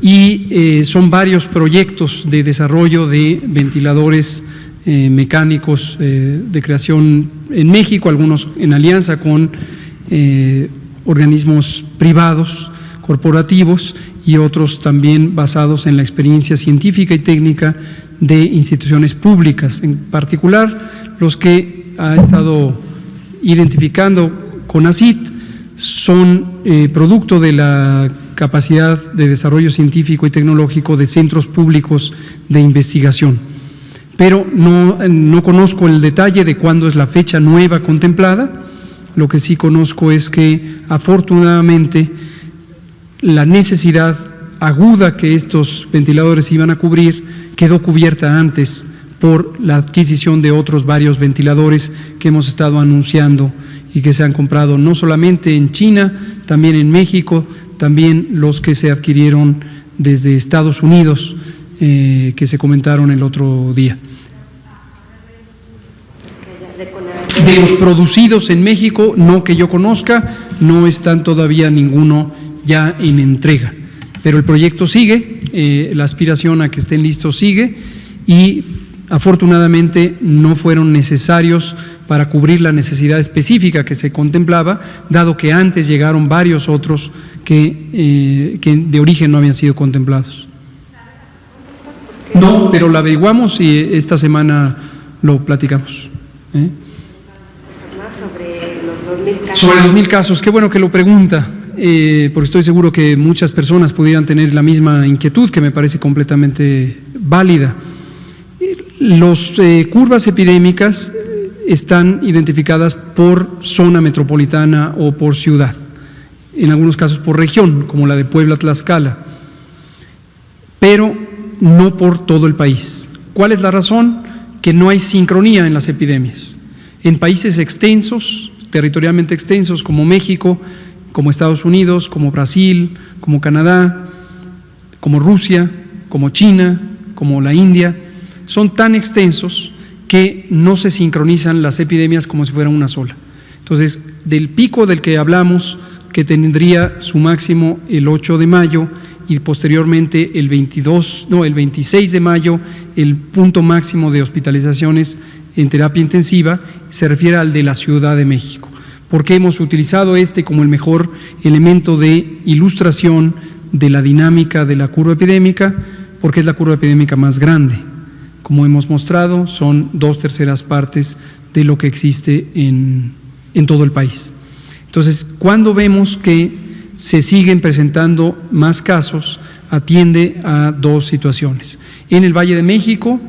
y son varios proyectos de desarrollo de ventiladores mecánicos de creación en México, algunos en alianza con organismos privados, corporativos, y otros también basados en la experiencia científica y técnica de instituciones públicas, en particular los que ha estado identificando CONACYT son producto de la capacidad de desarrollo científico y tecnológico de centros públicos de investigación. Pero no conozco el detalle de cuándo es la fecha nueva contemplada. Lo que sí conozco es que afortunadamente la necesidad aguda que estos ventiladores iban a cubrir quedó cubierta antes por la adquisición de otros varios ventiladores que hemos estado anunciando y que se han comprado no solamente en China, también en México, también los que se adquirieron desde Estados Unidos, que se comentaron el otro día. De los producidos en México, no que yo conozca, no están todavía ninguno ya en entrega, pero el proyecto sigue, la aspiración a que estén listos sigue, y afortunadamente no fueron necesarios para cubrir la necesidad específica que se contemplaba, dado que antes llegaron varios otros que de origen no habían sido contemplados. No, pero lo averiguamos y esta semana lo platicamos. Sobre los 2,000 casos, qué bueno que lo pregunta, porque estoy seguro que muchas personas pudieran tener la misma inquietud, que me parece completamente válida. Las curvas epidémicas están identificadas por zona metropolitana o por ciudad, en algunos casos por región, como la de Puebla-Tlaxcala, pero no por todo el país. ¿Cuál es la razón? Que no hay sincronía en las epidemias. En países extensos, territorialmente extensos, como México, como Estados Unidos, como Brasil, como Canadá, como Rusia, como China, como la India, son tan extensos que no se sincronizan las epidemias como si fuera una sola. Entonces, del pico del que hablamos, que tendría su máximo el 8 de mayo y posteriormente el 26 de mayo, el punto máximo de hospitalizaciones en terapia intensiva, se refiere al de la Ciudad de México, porque hemos utilizado como el mejor elemento de ilustración de la dinámica de la curva epidémica, porque es la curva epidémica más grande. Como hemos mostrado, son 2/3 partes de lo que existe en todo el país. Entonces, cuando vemos que se siguen presentando más casos, atiende a dos situaciones. En el Valle de México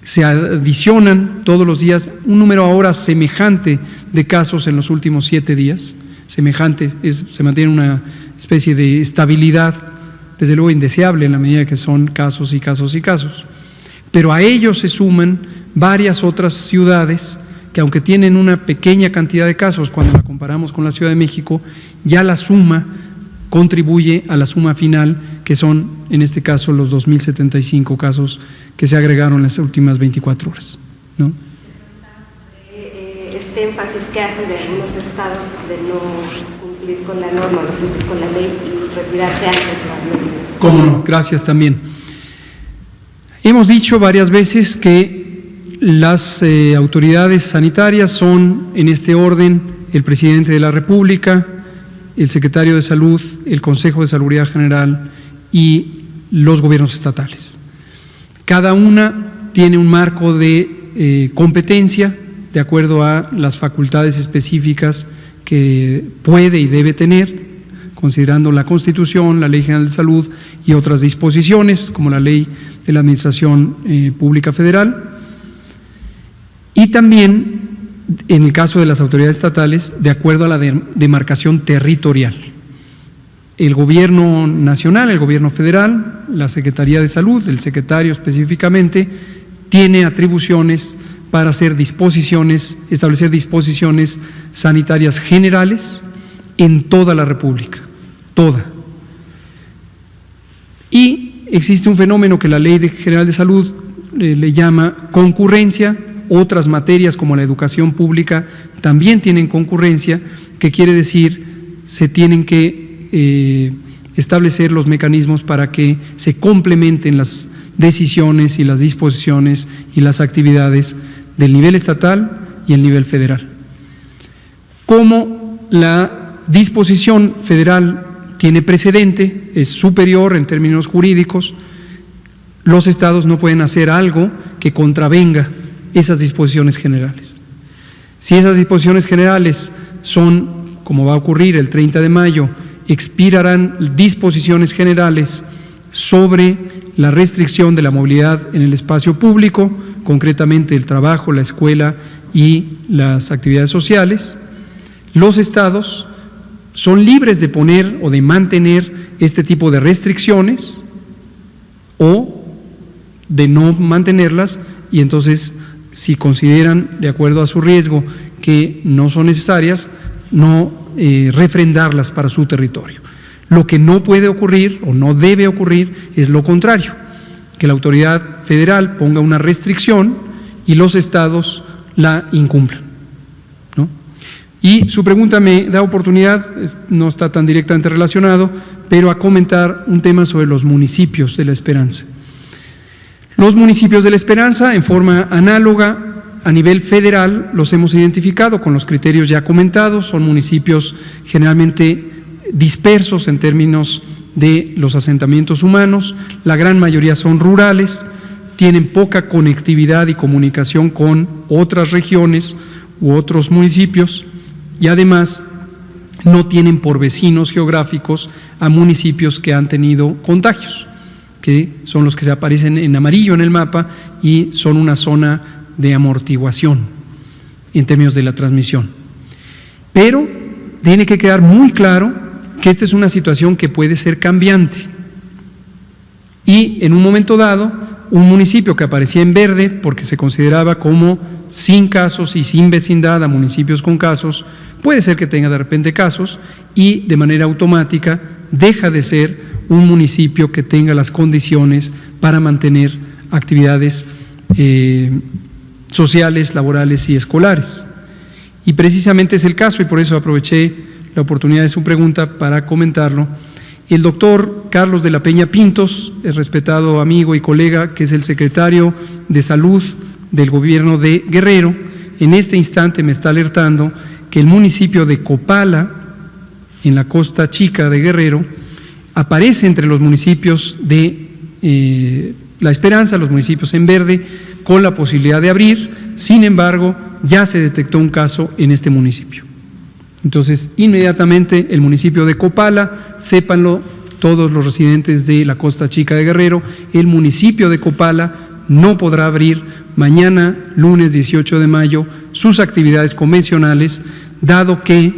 se adicionan todos los días un número ahora semejante de casos en los últimos 7 días, semejante, se mantiene una especie de estabilidad, desde luego indeseable en la medida que son casos y casos y casos. Pero a ellos se suman varias otras ciudades que, aunque tienen una pequeña cantidad de casos cuando la comparamos con la Ciudad de México, ya la suma contribuye a la suma final, que son en este caso los 2.075 casos que se agregaron en las últimas 24 horas, ¿no? Este énfasis que hace de algunos estados de no cumplir con la norma, no cumplir con la ley y retirarse antes las leyes. Cómo no, gracias también. Hemos dicho varias veces que las autoridades sanitarias son, en este orden, el presidente de la República, el secretario de Salud, el Consejo de Salubridad General y los gobiernos estatales. Cada una tiene un marco de competencia de acuerdo a las facultades específicas que puede y debe tener, considerando la Constitución, la Ley General de Salud y otras disposiciones, como la Ley de la Administración Pública Federal. Y también, en el caso de las autoridades estatales, de acuerdo a la demarcación territorial. El Gobierno nacional, el Gobierno federal, la Secretaría de Salud, el secretario específicamente, tiene atribuciones para hacer disposiciones, establecer disposiciones sanitarias generales en toda la República, toda. Y existe un fenómeno que la Ley General de Salud le llama concurrencia. Otras materias como la educación pública también tienen concurrencia, que quiere decir se tienen que establecer los mecanismos para que se complementen las decisiones y las disposiciones y las actividades del nivel estatal y el nivel federal. Como la disposición federal tiene precedente, es superior en términos jurídicos, los estados no pueden hacer algo que contravenga esas disposiciones generales. Si esas disposiciones generales son, como va a ocurrir el 30 de mayo, expirarán disposiciones generales sobre la restricción de la movilidad en el espacio público, concretamente el trabajo, la escuela y las actividades sociales. Los estados son libres de poner o de mantener este tipo de restricciones o de no mantenerlas, y entonces, si consideran, de acuerdo a su riesgo, que no son necesarias, no refrendarlas para su territorio. Lo que no puede ocurrir o no debe ocurrir es lo contrario, que la autoridad federal ponga una restricción y los estados la incumplan, ¿no? Y su pregunta me da oportunidad, no está tan directamente relacionado, pero a comentar un tema sobre los municipios de La Esperanza. Los municipios de La Esperanza, en forma análoga, a nivel federal, los hemos identificado con los criterios ya comentados. Son municipios generalmente dispersos en términos de los asentamientos humanos, la gran mayoría son rurales, tienen poca conectividad y comunicación con otras regiones u otros municipios, y además no tienen por vecinos geográficos a municipios que han tenido contagios, que son los que se aparecen en amarillo en el mapa y son una zona de amortiguación en términos de la transmisión. Pero tiene que quedar muy claro que esta es una situación que puede ser cambiante, y en un momento dado, un municipio que aparecía en verde porque se consideraba como sin casos y sin vecindad a municipios con casos, puede ser que tenga de repente casos y de manera automática deja de ser un municipio que tenga las condiciones para mantener actividades sociales, laborales y escolares. Y precisamente es el caso, y por eso aproveché la oportunidad de su pregunta para comentarlo. El doctor Carlos de la Peña Pintos, el respetado amigo y colega, que es el secretario de Salud del gobierno de Guerrero, en este instante me está alertando que el municipio de Copala, en la Costa Chica de Guerrero, aparece entre los municipios de La Esperanza, los municipios en verde, con la posibilidad de abrir. Sin embargo, ya se detectó un caso en este municipio. Entonces, inmediatamente el municipio de Copala, sépanlo todos los residentes de la Costa Chica de Guerrero, el municipio de Copala no podrá abrir mañana, lunes 18 de mayo, sus actividades convencionales, dado que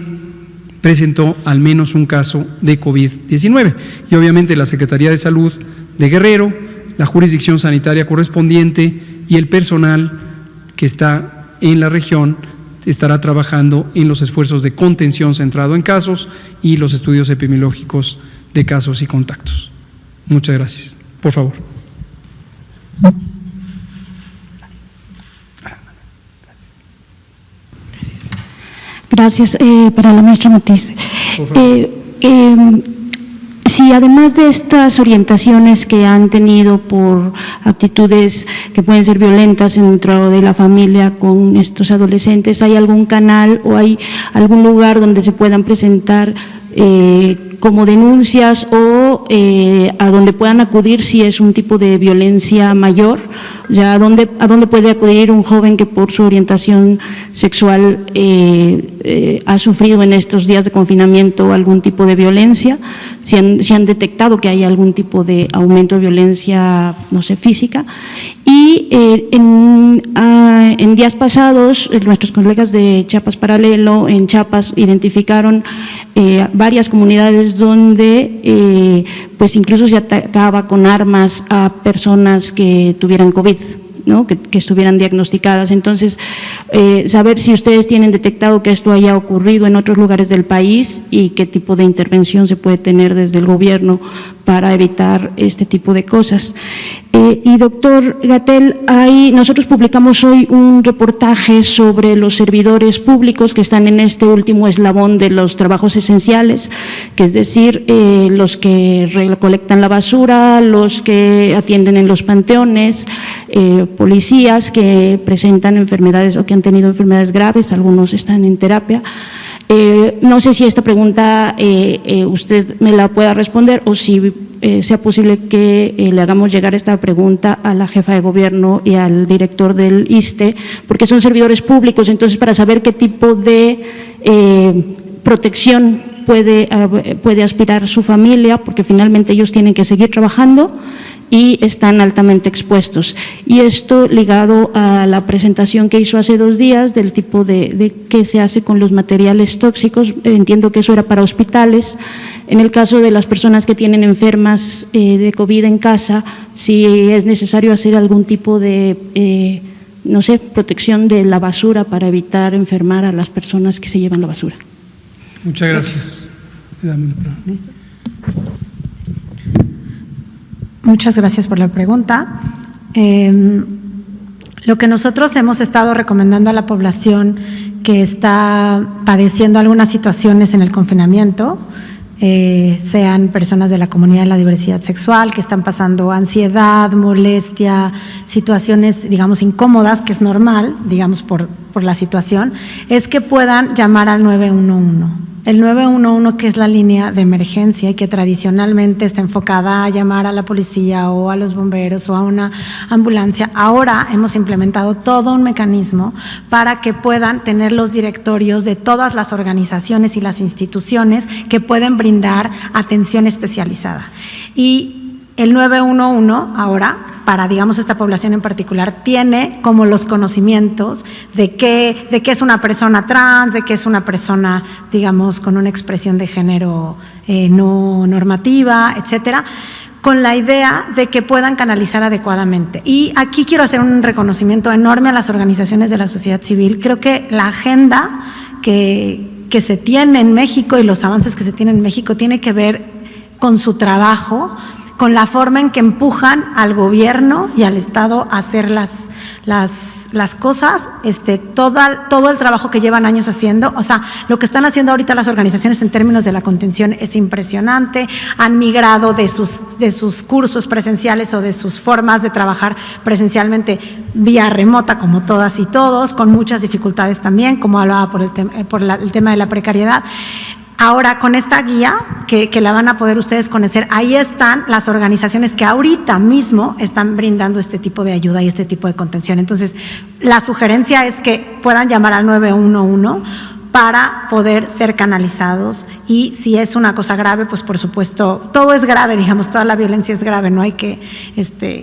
presentó al menos un caso de COVID-19. Y obviamente la Secretaría de Salud de Guerrero, la jurisdicción sanitaria correspondiente y el personal que está en la región estará trabajando en los esfuerzos de contención centrado en casos y los estudios epidemiológicos de casos y contactos. Muchas gracias. Por favor. Gracias. Para la maestra Matiz. Si además de estas orientaciones que han tenido por actitudes que pueden ser violentas dentro de la familia con estos adolescentes, ¿hay algún canal o hay algún lugar donde se puedan presentar como denuncias o a donde puedan acudir si es un tipo de violencia mayor? Ya ¿a dónde puede acudir un joven que por su orientación sexual ha sufrido en estos días de confinamiento algún tipo de violencia? Si han detectado que hay algún tipo de aumento de violencia, no sé, física. Y en días pasados, nuestros colegas de Chiapas Paralelo en Chiapas identificaron varias comunidades donde pues incluso se atacaba con armas a personas que tuvieran COVID, ¿no? que estuvieran diagnosticadas. Entonces, saber si ustedes tienen detectado que esto haya ocurrido en otros lugares del país y qué tipo de intervención se puede tener desde el gobierno para evitar este tipo de cosas. Y doctor Gatell, nosotros publicamos hoy un reportaje sobre los servidores públicos que están en este último eslabón de los trabajos esenciales, que es decir, los que recolectan la basura, los que atienden en los panteones, policías que presentan enfermedades o que han tenido enfermedades graves, algunos están en terapia. No sé si esta pregunta usted me la pueda responder o si sea posible que le hagamos llegar esta pregunta a la jefa de gobierno y al director del ISSSTE, porque son servidores públicos, entonces para saber qué tipo de protección puede aspirar su familia, porque finalmente ellos tienen que seguir trabajando y están altamente expuestos. Y esto ligado a la presentación que hizo hace 2 días del tipo de qué se hace con los materiales tóxicos, entiendo que eso era para hospitales. En el caso de las personas que tienen enfermas de COVID en casa, si es necesario hacer algún tipo de, no sé, protección de la basura para evitar enfermar a las personas que se llevan la basura. Muchas gracias. Muchas gracias por la pregunta. Lo que nosotros hemos estado recomendando a la población que está padeciendo algunas situaciones en el confinamiento, sean personas de la comunidad de la diversidad sexual que están pasando ansiedad, molestia, situaciones, digamos, incómodas, que es normal, digamos, por la situación, es que puedan llamar al 911. El 911, que es la línea de emergencia y que tradicionalmente está enfocada a llamar a la policía o a los bomberos o a una ambulancia, ahora hemos implementado todo un mecanismo para que puedan tener los directorios de todas las organizaciones y las instituciones que pueden brindar atención especializada. Y el 911 ahora, para, digamos, esta población en particular, tiene como los conocimientos de qué es una persona trans, de qué es una persona, digamos, con una expresión de género no normativa, etcétera, con la idea de que puedan canalizar adecuadamente. Y aquí quiero hacer un reconocimiento enorme a las organizaciones de la sociedad civil. Creo que la agenda que se tiene en México y los avances que se tienen en México tiene que ver con su trabajo, con la forma en que empujan al gobierno y al Estado a hacer las cosas, todo el trabajo que llevan años haciendo. O sea, lo que están haciendo ahorita las organizaciones en términos de la contención es impresionante. Han migrado de sus cursos presenciales o de sus formas de trabajar presencialmente vía remota, como todas y todos, con muchas dificultades también, como hablaba por el tema de la precariedad. Ahora, con esta guía, que la van a poder ustedes conocer, ahí están las organizaciones que ahorita mismo están brindando este tipo de ayuda y este tipo de contención. Entonces, la sugerencia es que puedan llamar al 911 para poder ser canalizados, y si es una cosa grave, pues por supuesto, todo es grave, digamos, toda la violencia es grave, no hay que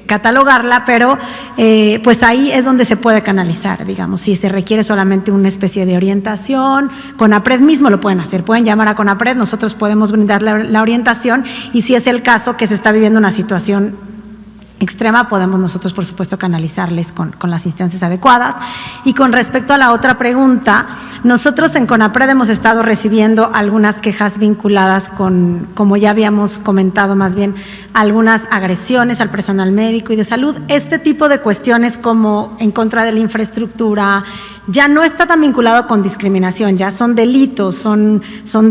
catalogarla, pero pues ahí es donde se puede canalizar, digamos, si se requiere solamente una especie de orientación. CONAPRED mismo lo pueden hacer, pueden llamar a CONAPRED, nosotros podemos brindar la orientación, y si es el caso que se está viviendo una situación extrema, podemos nosotros, por supuesto, canalizarles con las instancias adecuadas. Y con respecto a la otra pregunta, nosotros en CONAPRED hemos estado recibiendo algunas quejas vinculadas con, como ya habíamos comentado, más bien algunas agresiones al personal médico y de salud. Este tipo de cuestiones, como en contra de la infraestructura, ya no está tan vinculado con discriminación, ya son delitos, son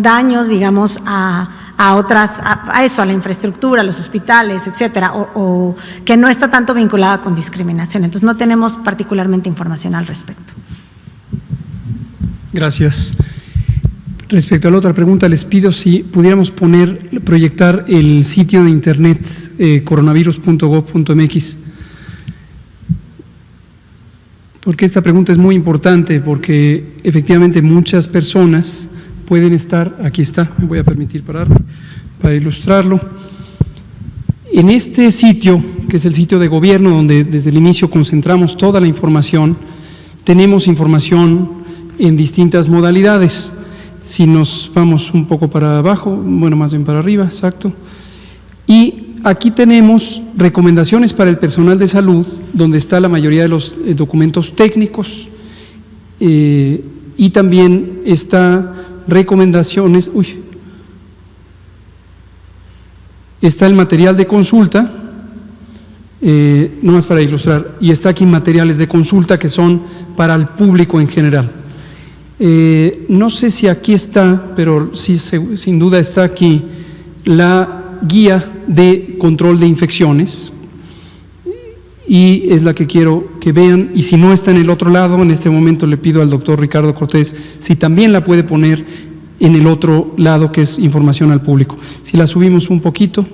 daños, digamos, a otras, a eso, a la infraestructura, a los hospitales, etcétera, o que no está tanto vinculada con discriminación. Entonces, no tenemos particularmente información al respecto. Gracias. Respecto a la otra pregunta, les pido si pudiéramos proyectar el sitio de internet coronavirus.gov.mx, porque esta pregunta es muy importante, porque efectivamente muchas personas pueden estar, aquí está, me voy a permitir pararme para ilustrarlo. En este sitio, que es el sitio de gobierno, donde desde el inicio concentramos toda la información, tenemos información en distintas modalidades. Si nos vamos un poco para abajo, bueno, más bien para arriba, exacto. Y aquí tenemos recomendaciones para el personal de salud, donde está la mayoría de los documentos técnicos, y también está recomendaciones, está el material de consulta, nomás para ilustrar, y está aquí materiales de consulta que son para el público en general. No sé si aquí está, pero sí, sin duda está aquí la guía de control de infecciones, y es la que quiero que vean, y si no está en el otro lado, en este momento le pido al doctor Ricardo Cortés si también la puede poner en el otro lado, que es información al público. Si la subimos un poquito,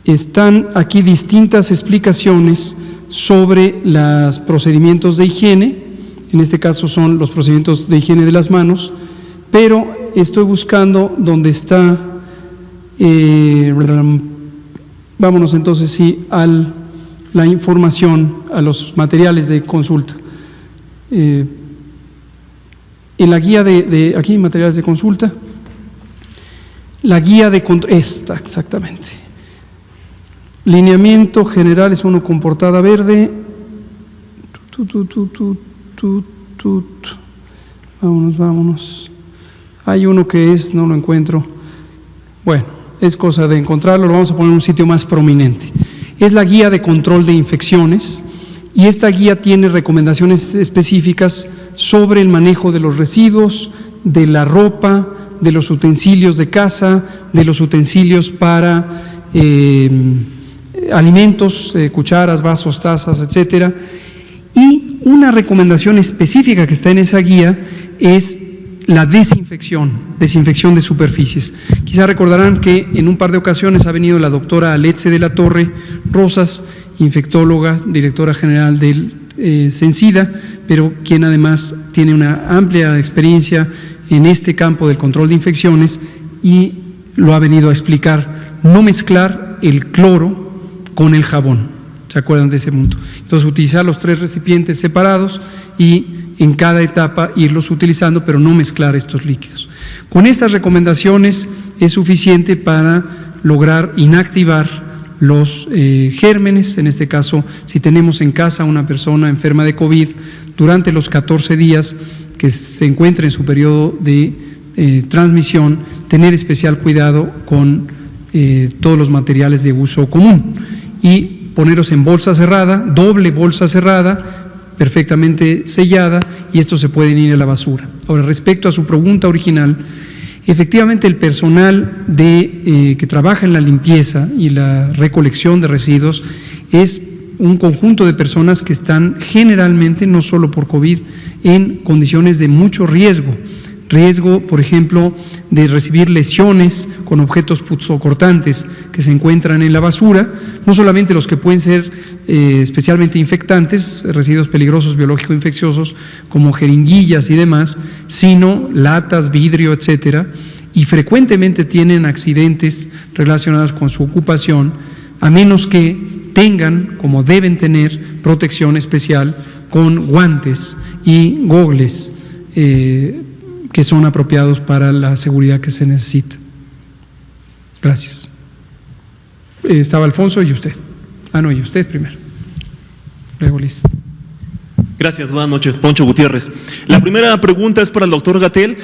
están aquí distintas explicaciones sobre los procedimientos de higiene, en este caso son los procedimientos de higiene de las manos, pero estoy buscando donde está, vámonos entonces sí la información, a los materiales de consulta. En la guía de aquí, materiales de consulta, la guía de control, esta exactamente. Lineamiento general es uno con portada verde. Vámonos. Hay uno que no lo encuentro. Bueno, es cosa de encontrarlo, lo vamos a poner en un sitio más prominente. Es la guía de control de infecciones, y esta guía tiene recomendaciones específicas sobre el manejo de los residuos, de la ropa, de los utensilios de casa, de los utensilios para alimentos, cucharas, vasos, tazas, etcétera. Y una recomendación específica que está en esa guía es la desinfección de superficies. Quizá recordarán que en un par de ocasiones ha venido la doctora Aletze de la Torre Rosas, infectóloga, directora general del CENSIDA, pero quien además tiene una amplia experiencia en este campo del control de infecciones, y lo ha venido a explicar: no mezclar el cloro con el jabón. ¿Se acuerdan de ese punto? Entonces, utilizar los 3 recipientes separados y en cada etapa irlos utilizando, pero no mezclar estos líquidos. Con estas recomendaciones es suficiente para lograr inactivar los gérmenes. En este caso, si tenemos en casa una persona enferma de COVID, durante los 14 días que se encuentre en su periodo de transmisión, tener especial cuidado con todos los materiales de uso común, y ponerlos en bolsa cerrada, doble bolsa cerrada, perfectamente sellada, y estos se pueden ir a la basura. Ahora, respecto a su pregunta original, efectivamente el personal que trabaja en la limpieza y la recolección de residuos es un conjunto de personas que están generalmente, no solo por COVID, en condiciones de mucho riesgo riesgo, por ejemplo, de recibir lesiones con objetos punzocortantes que se encuentran en la basura, no solamente los que pueden ser especialmente infectantes, residuos peligrosos biológico-infecciosos como jeringuillas y demás, sino latas, vidrio, etcétera, y frecuentemente tienen accidentes relacionados con su ocupación, a menos que tengan, como deben tener, protección especial con guantes y gogles que son apropiados para la seguridad que se necesita. Gracias. Estaba Alfonso y usted. No, y usted primero. Luego Liz. Gracias, buenas noches. Poncho Gutiérrez. La primera pregunta es para el doctor Gatell.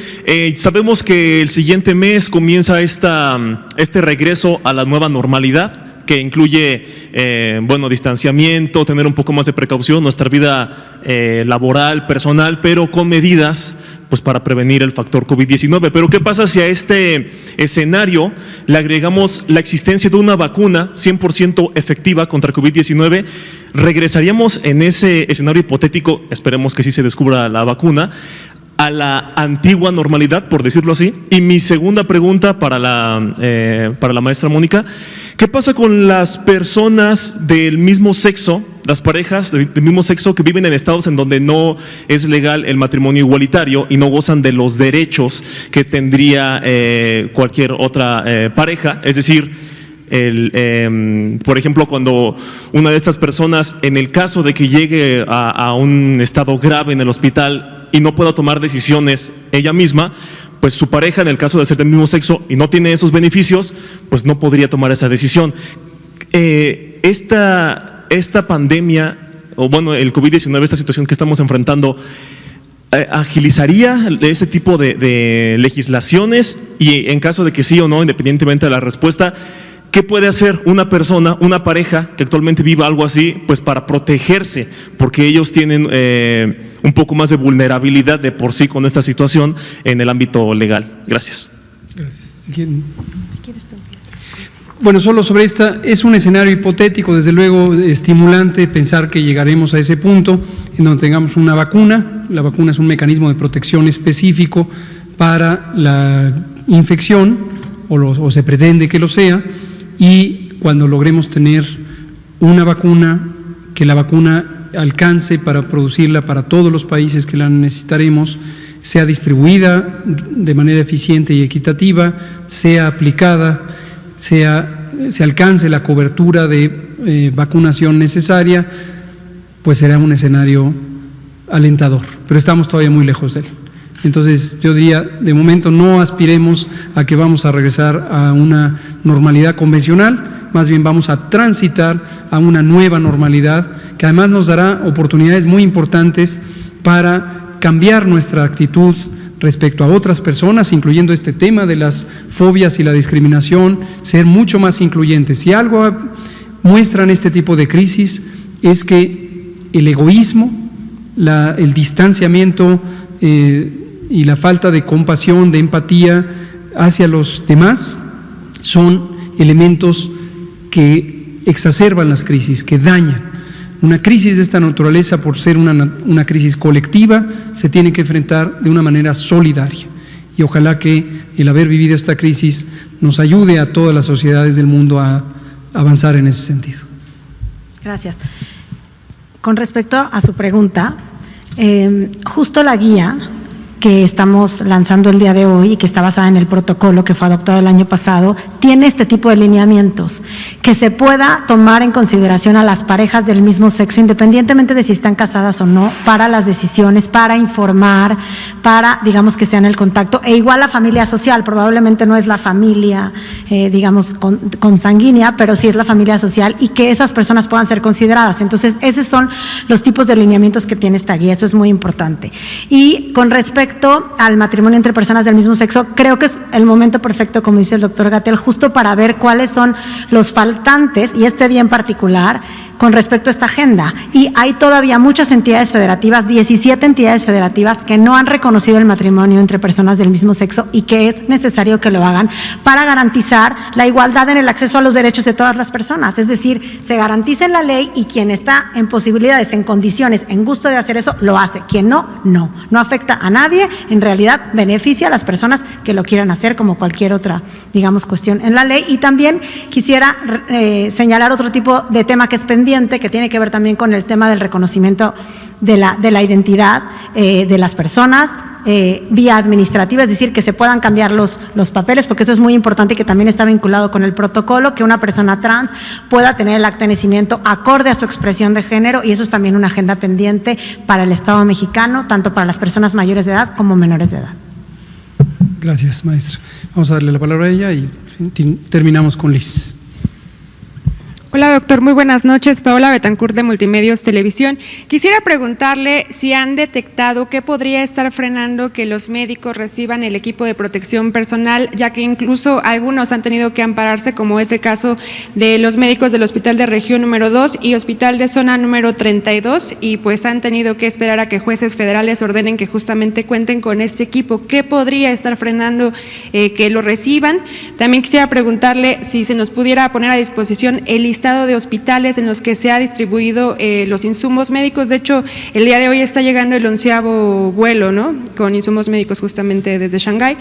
Sabemos que el siguiente mes comienza este regreso a la nueva normalidad, que incluye, distanciamiento, tener un poco más de precaución, nuestra vida laboral, personal, pero con medidas pues para prevenir el factor COVID-19. Pero ¿qué pasa si a este escenario le agregamos la existencia de una vacuna 100% efectiva contra COVID-19? ¿Regresaríamos en ese escenario hipotético, esperemos que sí se descubra la vacuna, a la antigua normalidad, por decirlo así? Y mi segunda pregunta para la maestra Mónica: ¿qué pasa con las personas del mismo sexo, las parejas del mismo sexo que viven en estados en donde no es legal el matrimonio igualitario y no gozan de los derechos que tendría cualquier otra pareja? Es decir, por ejemplo, cuando una de estas personas, en el caso de que llegue a un estado grave en el hospital y no pueda tomar decisiones ella misma, pues su pareja, en el caso de ser del mismo sexo y no tiene esos beneficios, pues no podría tomar esa decisión. Esta pandemia, el COVID-19, esta situación que estamos enfrentando, ¿agilizaría ese tipo de legislaciones? Y en caso de que sí o no, independientemente de la respuesta, ¿qué puede hacer una persona, una pareja que actualmente viva algo así, pues para protegerse? Porque ellos tienen un poco más de vulnerabilidad de por sí con esta situación en el ámbito legal. Gracias. Gracias. Bueno, solo sobre esta, es un escenario hipotético, desde luego estimulante pensar que llegaremos a ese punto en donde tengamos una vacuna. La vacuna es un mecanismo de protección específico para la infección, o se pretende que lo sea, y cuando logremos tener una vacuna, que la vacuna alcance para producirla para todos los países que la necesitaremos, sea distribuida de manera eficiente y equitativa, sea aplicada, se alcance la cobertura de vacunación necesaria, pues será un escenario alentador, pero estamos todavía muy lejos de él. Entonces yo diría, de momento no aspiremos a que vamos a regresar a una normalidad convencional, más bien vamos a transitar a una nueva normalidad que además nos dará oportunidades muy importantes para cambiar nuestra actitud respecto a otras personas, incluyendo este tema de las fobias y la discriminación, ser mucho más incluyentes. Si algo muestran este tipo de crisis es que el egoísmo, el distanciamiento y la falta de compasión, de empatía hacia los demás son elementos que exacerban las crisis, que dañan. Una crisis de esta naturaleza, por ser una crisis colectiva, se tiene que enfrentar de una manera solidaria. Y ojalá que el haber vivido esta crisis nos ayude a todas las sociedades del mundo a avanzar en ese sentido. Gracias. Con respecto a su pregunta, justo la guía que estamos lanzando el día de hoy y que está basada en el protocolo que fue adoptado el año pasado, tiene este tipo de lineamientos, que se pueda tomar en consideración a las parejas del mismo sexo, independientemente de si están casadas o no, para las decisiones, para informar, para, digamos, que sean el contacto, e igual la familia social, probablemente no es la familia, digamos, consanguínea, pero sí es la familia social, y que esas personas puedan ser consideradas. Entonces, esos son los tipos de lineamientos que tiene esta guía, eso es muy importante. Y con respecto al matrimonio entre personas del mismo sexo, creo que es el momento perfecto, como dice el doctor Gatell, justo para ver cuáles son los faltantes, y este día en particular, con respecto a esta agenda. Y hay todavía muchas entidades federativas, 17 entidades federativas, que no han reconocido el matrimonio entre personas del mismo sexo y que es necesario que lo hagan para garantizar la igualdad en el acceso a los derechos de todas las personas. Es decir, se garantiza en la ley y quien está en posibilidades, en condiciones, en gusto de hacer eso, lo hace. Quien no, no. No afecta a nadie, en realidad beneficia a las personas que lo quieran hacer, como cualquier otra, digamos, cuestión en la ley. Y también quisiera señalar otro tipo de tema que es pendiente, que tiene que ver también con el tema del reconocimiento de la identidad de las personas vía administrativa, es decir, que se puedan cambiar los papeles, porque eso es muy importante y que también está vinculado con el protocolo, que una persona trans pueda tener el acta de nacimiento acorde a su expresión de género, y eso es también una agenda pendiente para el Estado mexicano, tanto para las personas mayores de edad como menores de edad. Gracias, maestra. Vamos a darle la palabra a ella y terminamos con Liz. Hola, doctor. Muy buenas noches. Paola Betancourt, de Multimedios Televisión. Quisiera preguntarle si han detectado qué podría estar frenando que los médicos reciban el equipo de protección personal, ya que incluso algunos han tenido que ampararse, como es el caso de los médicos del Hospital de Región número 2 y Hospital de Zona número 32, y pues han tenido que esperar a que jueces federales ordenen que justamente cuenten con este equipo. ¿Qué podría estar frenando que lo reciban? También quisiera preguntarle si se nos pudiera poner a disposición el listado de hospitales en los que se ha distribuido los insumos médicos. De hecho, el día de hoy está llegando el 11º vuelo, ¿no?, con insumos médicos justamente desde Shanghái.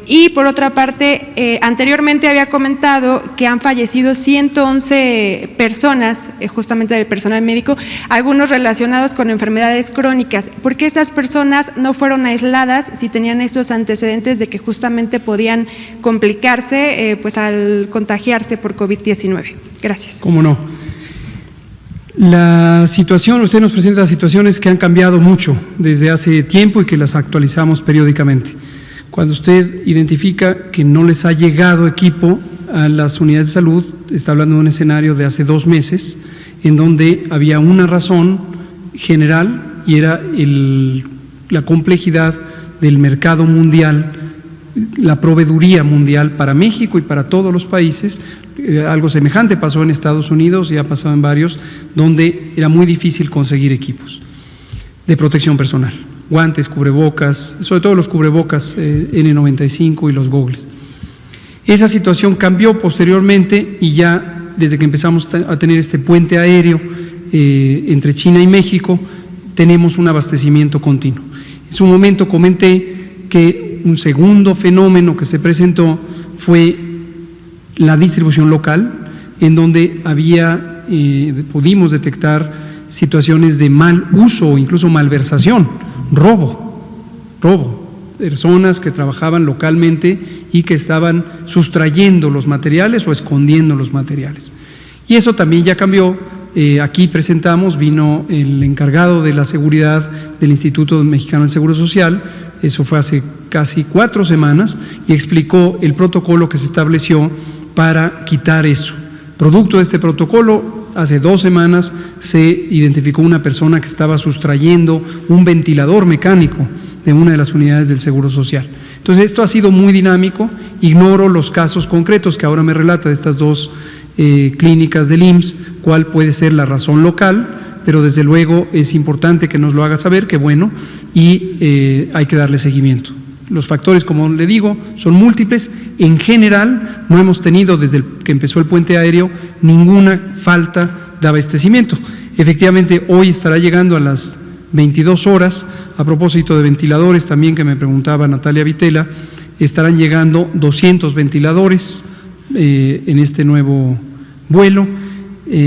Y por otra parte, anteriormente había comentado que han fallecido 111 personas, justamente del personal médico, algunos relacionados con enfermedades crónicas. ¿Por qué estas personas no fueron aisladas si tenían estos antecedentes de que justamente podían complicarse pues al contagiarse por COVID-19? Gracias. ¿Cómo no? La situación, usted nos presenta situaciones que han cambiado mucho desde hace tiempo y que las actualizamos periódicamente. Cuando usted identifica que no les ha llegado equipo a las unidades de salud, está hablando de un escenario de hace 2 meses, en donde había una razón general y era la complejidad del mercado mundial, la proveeduría mundial para México y para todos los países. Algo semejante pasó en Estados Unidos y ha pasado en varios, donde era muy difícil conseguir equipos de protección personal, guantes, cubrebocas, sobre todo los cubrebocas N95 y los gogles. Esa situación cambió posteriormente y ya desde que empezamos a tener este puente aéreo entre China y México, tenemos un abastecimiento continuo. En su momento comenté que un segundo fenómeno que se presentó fue la distribución local, en donde pudimos detectar situaciones de mal uso o incluso malversación, robo, personas que trabajaban localmente y que estaban sustrayendo los materiales o escondiendo los materiales. Y eso también ya cambió. Aquí vino el encargado de la seguridad del Instituto Mexicano del Seguro Social, eso fue hace casi 4 semanas, y explicó el protocolo que se estableció para quitar eso. Producto de este protocolo, hace 2 semanas se identificó una persona que estaba sustrayendo un ventilador mecánico de una de las unidades del Seguro Social. Entonces, esto ha sido muy dinámico. Ignoro los casos concretos que ahora me relata de estas 2 clínicas del IMSS, cuál puede ser la razón local, pero desde luego es importante que nos lo haga saber, que bueno, y hay que darle seguimiento. Los factores, como le digo, son múltiples. En general, no hemos tenido desde que empezó el puente aéreo ninguna falta de abastecimiento. Efectivamente, hoy estará llegando a las 22 horas, a propósito de ventiladores también que me preguntaba Natalia Vitela, estarán llegando 200 ventiladores en este nuevo vuelo.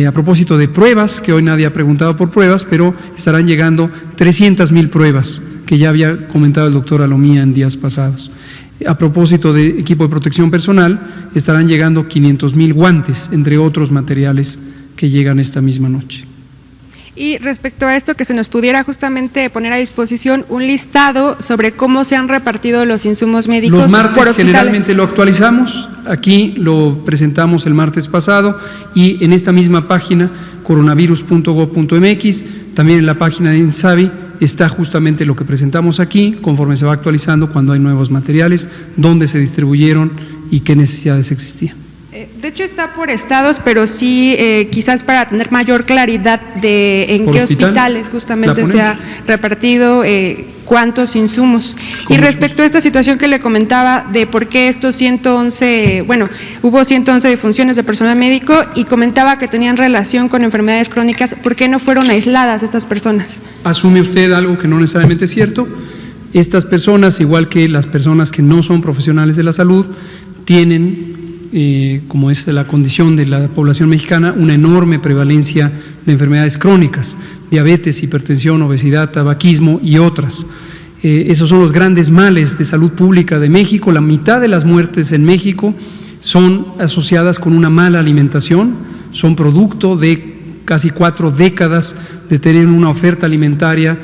A propósito de pruebas, que hoy nadie ha preguntado por pruebas, pero estarán llegando 300,000 pruebas, que ya había comentado el doctor Alomía en días pasados. A propósito de equipo de protección personal, estarán llegando 500,000 guantes, entre otros materiales que llegan esta misma noche. Y respecto a esto, que se nos pudiera justamente poner a disposición un listado sobre cómo se han repartido los insumos médicos. Los martes por hospitales. Generalmente lo actualizamos, aquí lo presentamos el martes pasado, y en esta misma página, coronavirus.gov.mx, también en la página de INSABI, está justamente lo que presentamos aquí, conforme se va actualizando cuando hay nuevos materiales, dónde se distribuyeron y qué necesidades existían. De hecho está por estados, pero sí quizás para tener mayor claridad de en qué hospitales justamente se ha repartido, cuántos insumos. Y respecto a esta situación que le comentaba de por qué estos 111, hubo 111 defunciones de personal médico y comentaba que tenían relación con enfermedades crónicas, ¿por qué no fueron aisladas estas personas? Asume usted algo que no necesariamente es cierto. Estas personas, igual que las personas que no son profesionales de la salud, tienen, como es la condición de la población mexicana, una enorme prevalencia de enfermedades crónicas, diabetes, hipertensión, obesidad, tabaquismo y otras. Esos son los grandes males de salud pública de México. La mitad de las muertes en México son asociadas con una mala alimentación, son producto de casi 4 décadas de tener una oferta alimentaria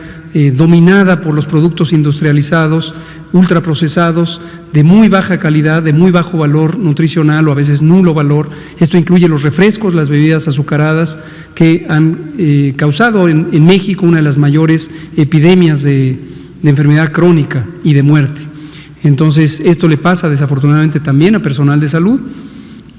dominada por los productos industrializados, ultraprocesados, de muy baja calidad, de muy bajo valor nutricional o a veces nulo valor. Esto incluye los refrescos, las bebidas azucaradas, que han causado en México una de las mayores epidemias de enfermedad crónica y de muerte. Entonces, esto le pasa desafortunadamente también a personal de salud.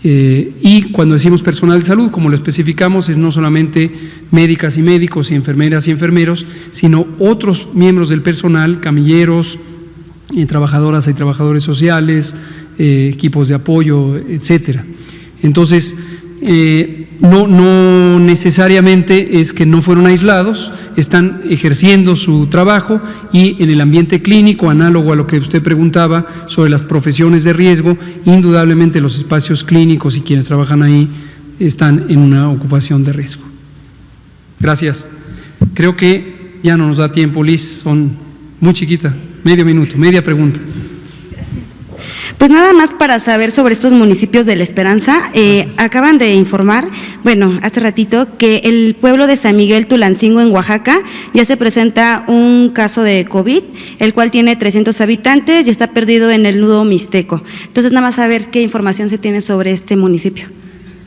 Y cuando decimos personal de salud, como lo especificamos, es no solamente médicas y médicos y enfermeras y enfermeros, sino otros miembros del personal, camilleros, trabajadoras y trabajadores sociales, equipos de apoyo, etcétera. Entonces, no necesariamente es que no fueron aislados, están ejerciendo su trabajo y en el ambiente clínico, análogo a lo que usted preguntaba sobre las profesiones de riesgo, indudablemente los espacios clínicos y quienes trabajan ahí están en una ocupación de riesgo. Gracias. Creo que ya no nos da tiempo, Liz, son muy chiquita, medio minuto, media pregunta. Pues nada más para saber sobre estos municipios de La Esperanza, acaban de informar, hace ratito, que el pueblo de San Miguel Tulancingo en Oaxaca ya se presenta un caso de COVID, el cual tiene 300 habitantes y está perdido en el nudo mixteco. Entonces nada más saber qué información se tiene sobre este municipio.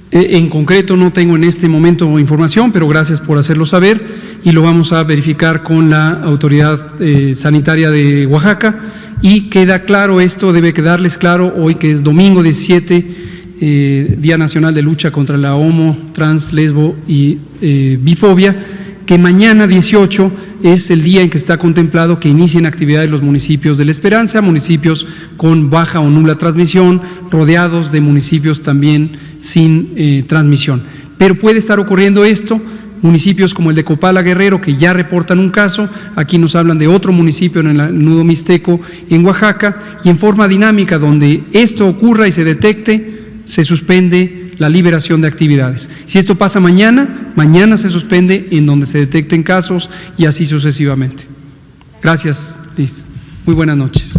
En concreto no tengo en este momento información, pero gracias por hacerlo saber y lo vamos a verificar con la autoridad sanitaria de Oaxaca. Y queda claro, esto debe quedarles claro hoy que es domingo 17, Día Nacional de Lucha contra la Homo, Trans, Lesbo y Bifobia, que mañana 18 es el día en que está contemplado que inicien actividades los municipios de La Esperanza, municipios con baja o nula transmisión, rodeados de municipios también sin transmisión. Pero puede estar ocurriendo esto. Municipios como el de Copala, Guerrero, que ya reportan un caso, aquí nos hablan de otro municipio en el nudo mixteco en Oaxaca, y en forma dinámica, donde esto ocurra y se detecte, se suspende la liberación de actividades. Si esto pasa mañana, mañana se suspende en donde se detecten casos y así sucesivamente. Gracias, Liz. Muy buenas noches.